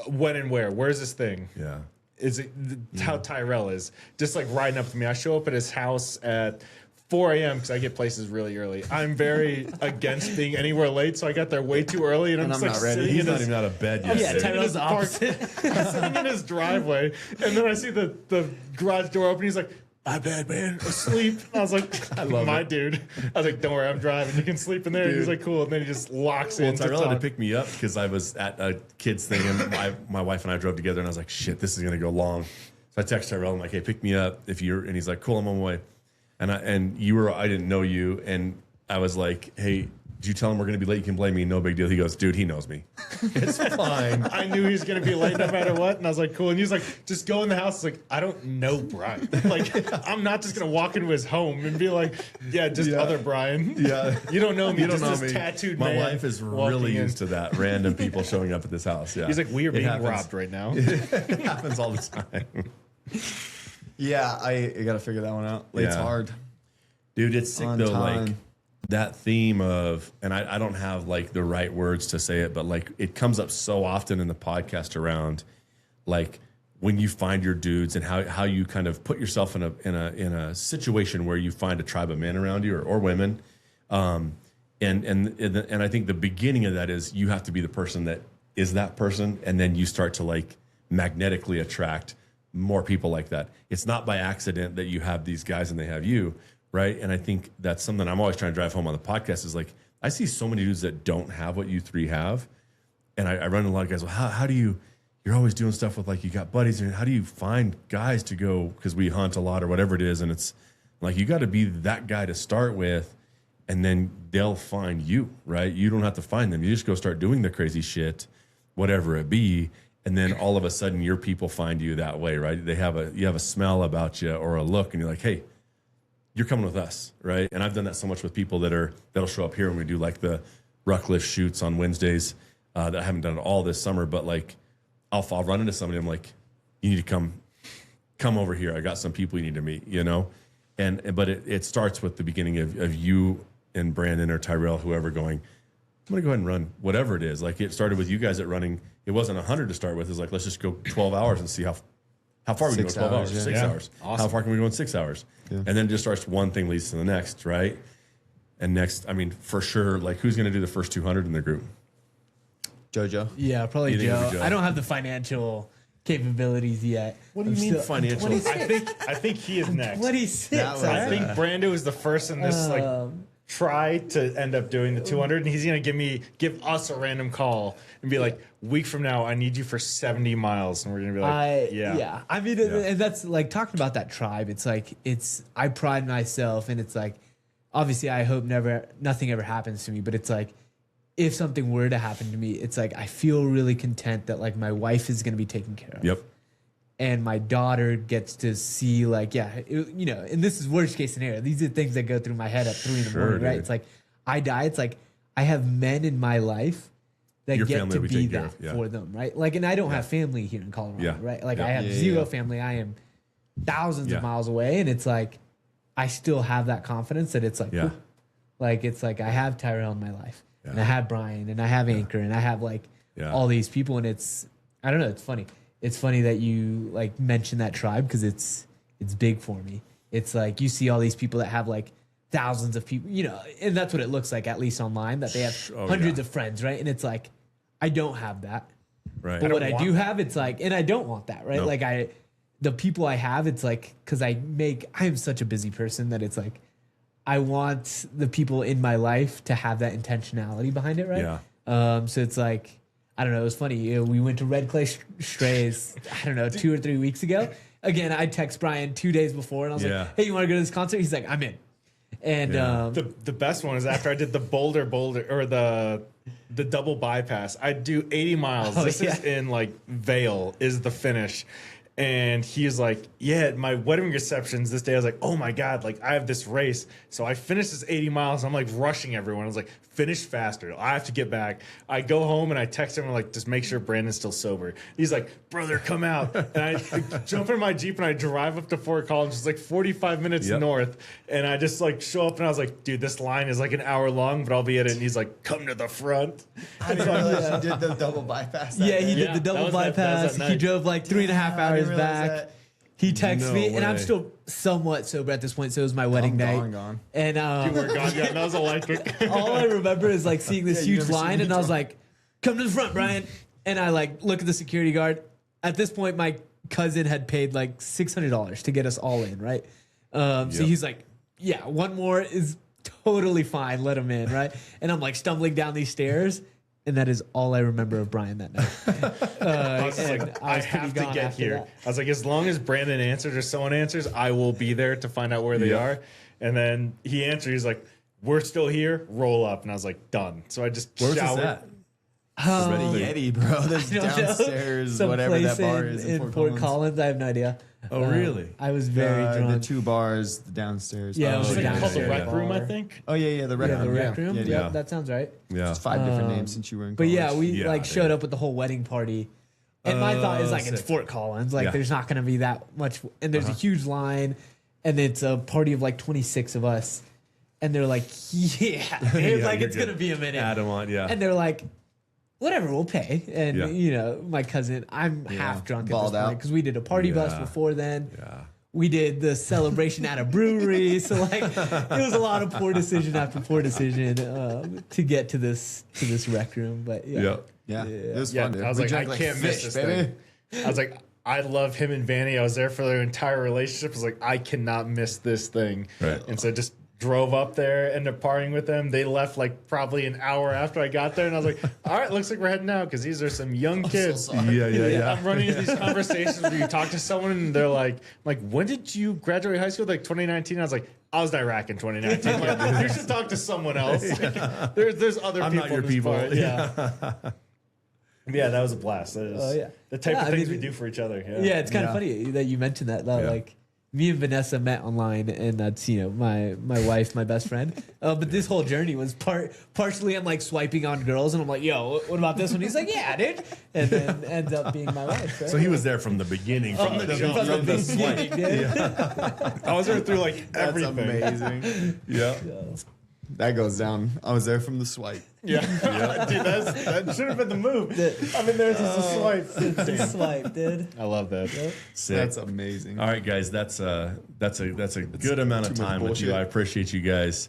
when and where? Where's this thing? Yeah. Is it how Tyrel is? Just like riding up to me. I show up at his house at 4 a.m. because I get places really early. I'm very against being anywhere late, so I got there way too early, and I'm just I'm like not ready. sitting He's in not his, even out of bed yet. Yeah, sitting in Tyrell's his the park- opposite. sitting in his driveway, and then I see the garage door open. He's like, "My bad, man, asleep." And I was like, love "My it. dude." I was like, "Don't worry, I'm driving. You can sleep in there." And he's like, "Cool." And then he just locks in. Well, Tyrell had to pick me up because I was at a kids thing, and my wife and I drove together, and I was like, "Shit, this is gonna go long." So I text Tyrell, I'm like, "Hey, pick me up if you're," and he's like, "Cool, I'm on my way." And I didn't know you, and I was like, "Hey, did you tell him we're gonna be late? You can blame me. No big deal." He goes, "Dude, he knows me. It's fine." I knew he was gonna be late no matter what, and I was like, "Cool." And he was like, "Just go in the house." It's like, I don't know Brian. Like, I'm not just gonna walk into his home and be like, "Yeah, just other Brian." Yeah. You don't know me. You don't just know this me. tattooed My man wife is walking really in. used to that. Random people showing up at this house. Yeah. He's like, "We are It being happens. robbed right now." It happens all the time. Yeah, I got to figure that one out. Late's Yeah. hard. Dude, it's sick On though. time. Like that theme of, and I don't have like the right words to say it, but like it comes up so often in the podcast around like when you find your dudes and how you kind of put yourself in a situation where you find a tribe of men around you or women. And I think the beginning of that is you have to be the person that is that person, and then you start to like magnetically attract more people like that. It's not by accident that you have these guys and they have you, right? And I think that's something I'm always trying to drive home on the podcast is like I see so many dudes that don't have what you three have, and I run into a lot of guys. Well, how do you? You're always doing stuff with like you got buddies, and how do you find guys to go? Because we hunt a lot or whatever it is, and it's like you got to be that guy to start with. And then they'll find you, right? You don't have to find them. You just go start doing the crazy shit, whatever it be. And then all of a sudden your people find you that way, right? You have a smell about you or a look, and you're like, hey, you're coming with us, right? And I've done that so much with people that'll show up here when we do like the ruck lift shoots on Wednesdays that I haven't done it all this summer, but like I'll run into somebody, I'm like, you need to come over here. I got some people you need to meet, you know? But it starts with the beginning of you and Brandon or Tyrell, whoever going, I'm going to go ahead and run whatever it is. Like it started with you guys at running. It wasn't 100 to start with. It's like, let's just go 12 hours and see how far we can go 6 12 hours, hours, yeah. 6 Yeah. hours. Awesome. How far can we go in 6 hours? Yeah. And then it just starts one thing leads to the next, right? And next, I mean, for sure, like who's going to do the first 200 in the group? JoJo. Yeah, probably You think it'd Joe. be Joe? I don't have the financial capabilities yet. What do you mean financial? 26. I think he is next. 26. That was- I alright. think Brando is the first in this like try to end up doing the 200, and he's gonna give us a random call and be like, week from now, I need you for 70 miles, and we're gonna be like, yeah. I mean, and that's like talking about that tribe. It's like I pride myself, and it's like obviously I hope nothing ever happens to me, but it's like if something were to happen to me, it's like I feel really content that like my wife is gonna be taken care of. Yep. And my daughter gets to see like, and this is worst case scenario. These are things that go through my head at 3 in the Sure, morning, right? dude. It's like I die. It's like I have men in my life that Your get family to we be take care that of, yeah. for them, right? Like, and I don't have family here in Colorado, Yeah. right? Like Yeah. I have Yeah, zero yeah. family. I am thousands Yeah. of miles away, and it's like I still have that confidence that it's like, Yeah. cool. Like it's like I have Tyrell in my life, and Yeah. I have Brian, and I have Anchor, and I have like Yeah. all these people, and it's I don't know. It's funny. It's funny that you like mention that tribe because it's big for me. It's like you see all these people that have like thousands of people, and that's what it looks like at least online that they have Oh, hundreds yeah. of friends, right? And it's like I don't have that, Right. but what I want do have, it's like, and I don't want that, right? No. Like the people I have, it's like because I am such a busy person that it's like I want the people in my life to have that intentionality behind it, right? Yeah. So it's like, I don't know. It was funny. We went to Red Clay Strays, I don't know, 2 or 3 weeks ago. Again, I text Brian 2 days before, and I was Yeah. like, hey, you want to go to this concert? He's like, I'm in. And Yeah. The best one is after I did the boulder or the double bypass. I do 80 miles. Oh, This yeah. is in like Vale is the finish. And he's like, yeah, my wedding reception's this day. I was like, oh my God, like I have this race. So I finished this 80 miles. I'm like rushing everyone. I was like, finish faster. I have to get back. I go home and I text him. I'm like, just make sure Brandon's still sober. He's like, brother, come out. And I jump in my Jeep and I drive up to Fort Collins. It's like 45 minutes north. And I just like show up and I was like, dude, this line is like an hour long, but I'll be at it. And he's like, come to the front. I didn't realize you did the double bypass. Yeah, he did Yeah, the that double was that bypass. night. He drove like 3.5 hours back. He texts No me, and I'm way. still somewhat sober at this point, so it was my wedding night. Gone. And You were gone. Yeah, that was electric. all I remember is like seeing this you huge never seen line, me and I was drunk. like, "Come to the front, Brian." And I like look at the security guard. At this point, my cousin had paid like $600 to get us all in, right? So Yep. he's like, "Yeah, one more is totally fine. Let him in, right?" And I'm like stumbling down these stairs. And that is all I remember of Brian that night. I was just and like, I I was pretty have to gone get after here. that. I was like, as long as Brandon answers or someone answers, I will be there to find out where they are. And then he answered. He's like, we're still here. Roll up. And I was like, done. So I just Where's this showered. at? The Yeti, bro. There's I don't know. downstairs, Some whatever that place bar is in Fort Collins. I have no idea. Oh, really? I was very The drunk. 2 bars, the downstairs. Yeah, it Oh, was I think it's called the downstairs. rec room, I think. Oh yeah, the rec Yeah, the room. rec room. Yeah, Yeah, yeah. that sounds right. Yeah. It's 5 different names since you were in But college. yeah, we Yeah, like dude. showed up with the whole wedding party. And my thought is like it's sick. Fort Collins. Like Yeah. there's not going to be that much. And there's a huge line. And it's a party of like 26 of us. And they're like, yeah. Yeah, like you're it's good. going to be a minute. Add 'em on, yeah. And they're like, whatever, we'll pay. And, Yeah. you know, my cousin, I'm half drunk at this Balled out. point because we did a party bus Yeah. before then. Yeah. We did the celebration at a brewery. So, like, it was a lot of poor decision after poor decision to get to this rec room. But yeah. Yeah. Yeah, it was Yeah, fun. Dude. I was We like, drank I can't miss fish, this baby. thing. I was like, I love him and Vanny. I was there for their entire relationship. I was like, I cannot miss this thing. Right. And so I just drove up there, ended up partying with them. They left like probably an hour after I got there. And I was like, all right, looks like we're heading out because these are some young kids. Yeah. I'm running into these conversations where you talk to someone and they're like, when did you graduate high school? Like 2019. I was like, I was in Iraq in 2019. Like, you should talk to someone else. Like, there's other I'm people. not your in this people. part. Yeah. Yeah, that was a blast. That is yeah. the type Yeah, of I things mean, we do for each other. Yeah, Yeah, it's kind of Yeah. funny that you mentioned that. Yeah. Like, me and Vanessa met online, and that's my wife, my best friend. But this whole journey was partially I'm like swiping on girls, and I'm like, yo, what about this one? He's like, yeah, dude, and then ends up being my wife. Right? So he was there from the beginning, from the jump, from the swipe. dude. I was there through like That's everything. amazing. Yeah. That goes down. I was there from the swipe. Yeah, dude, that should have been the move. I mean, there's just a swipe. Just swipe, dude. I love that. Sick. That's amazing. All right, guys, that's a good amount of too much time with you. bullshit. I appreciate you guys.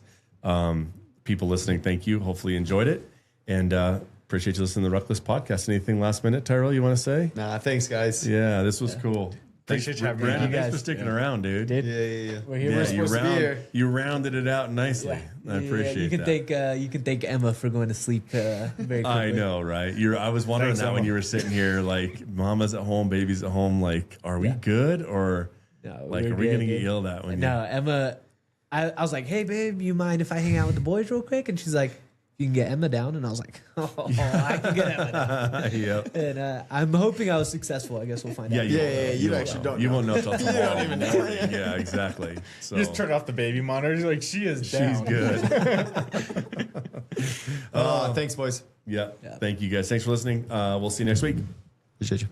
People listening, thank you. Hopefully you enjoyed it. And appreciate you listening to the Ruckless Podcast. Anything last minute, Tyrel, you want to say? Nah, thanks, guys. Yeah, this was cool. Appreciate you having me Brandon. on. Thanks guys. for sticking around, dude. Yeah. We're here. Yeah, We're you, supposed to be here. you rounded it out nicely. I appreciate you can that. you can thank Emma for going to sleep very quickly. I know, right? I was wondering Thanks, that when Emma. you were sitting here, like, mama's at home, baby's at home. Like, are we good, or No, like, we're are we good, gonna get dude. yelled at when No, Emma. I was like, hey, babe, you mind if I hang out with the boys real quick? And she's like, you can get Emma down. And I was like, oh, I can get Emma down. you? Yep. And I'm hoping I was successful. I guess we'll find out. You Yeah, won't know. you won't actually know. don't You know. won't know till tomorrow morning. Yeah, exactly. So You just turn off the baby monitor. You're like, she is she's down. good. Thanks, boys. Yeah. Thank you guys. Thanks for listening. We'll see you next week. Appreciate you.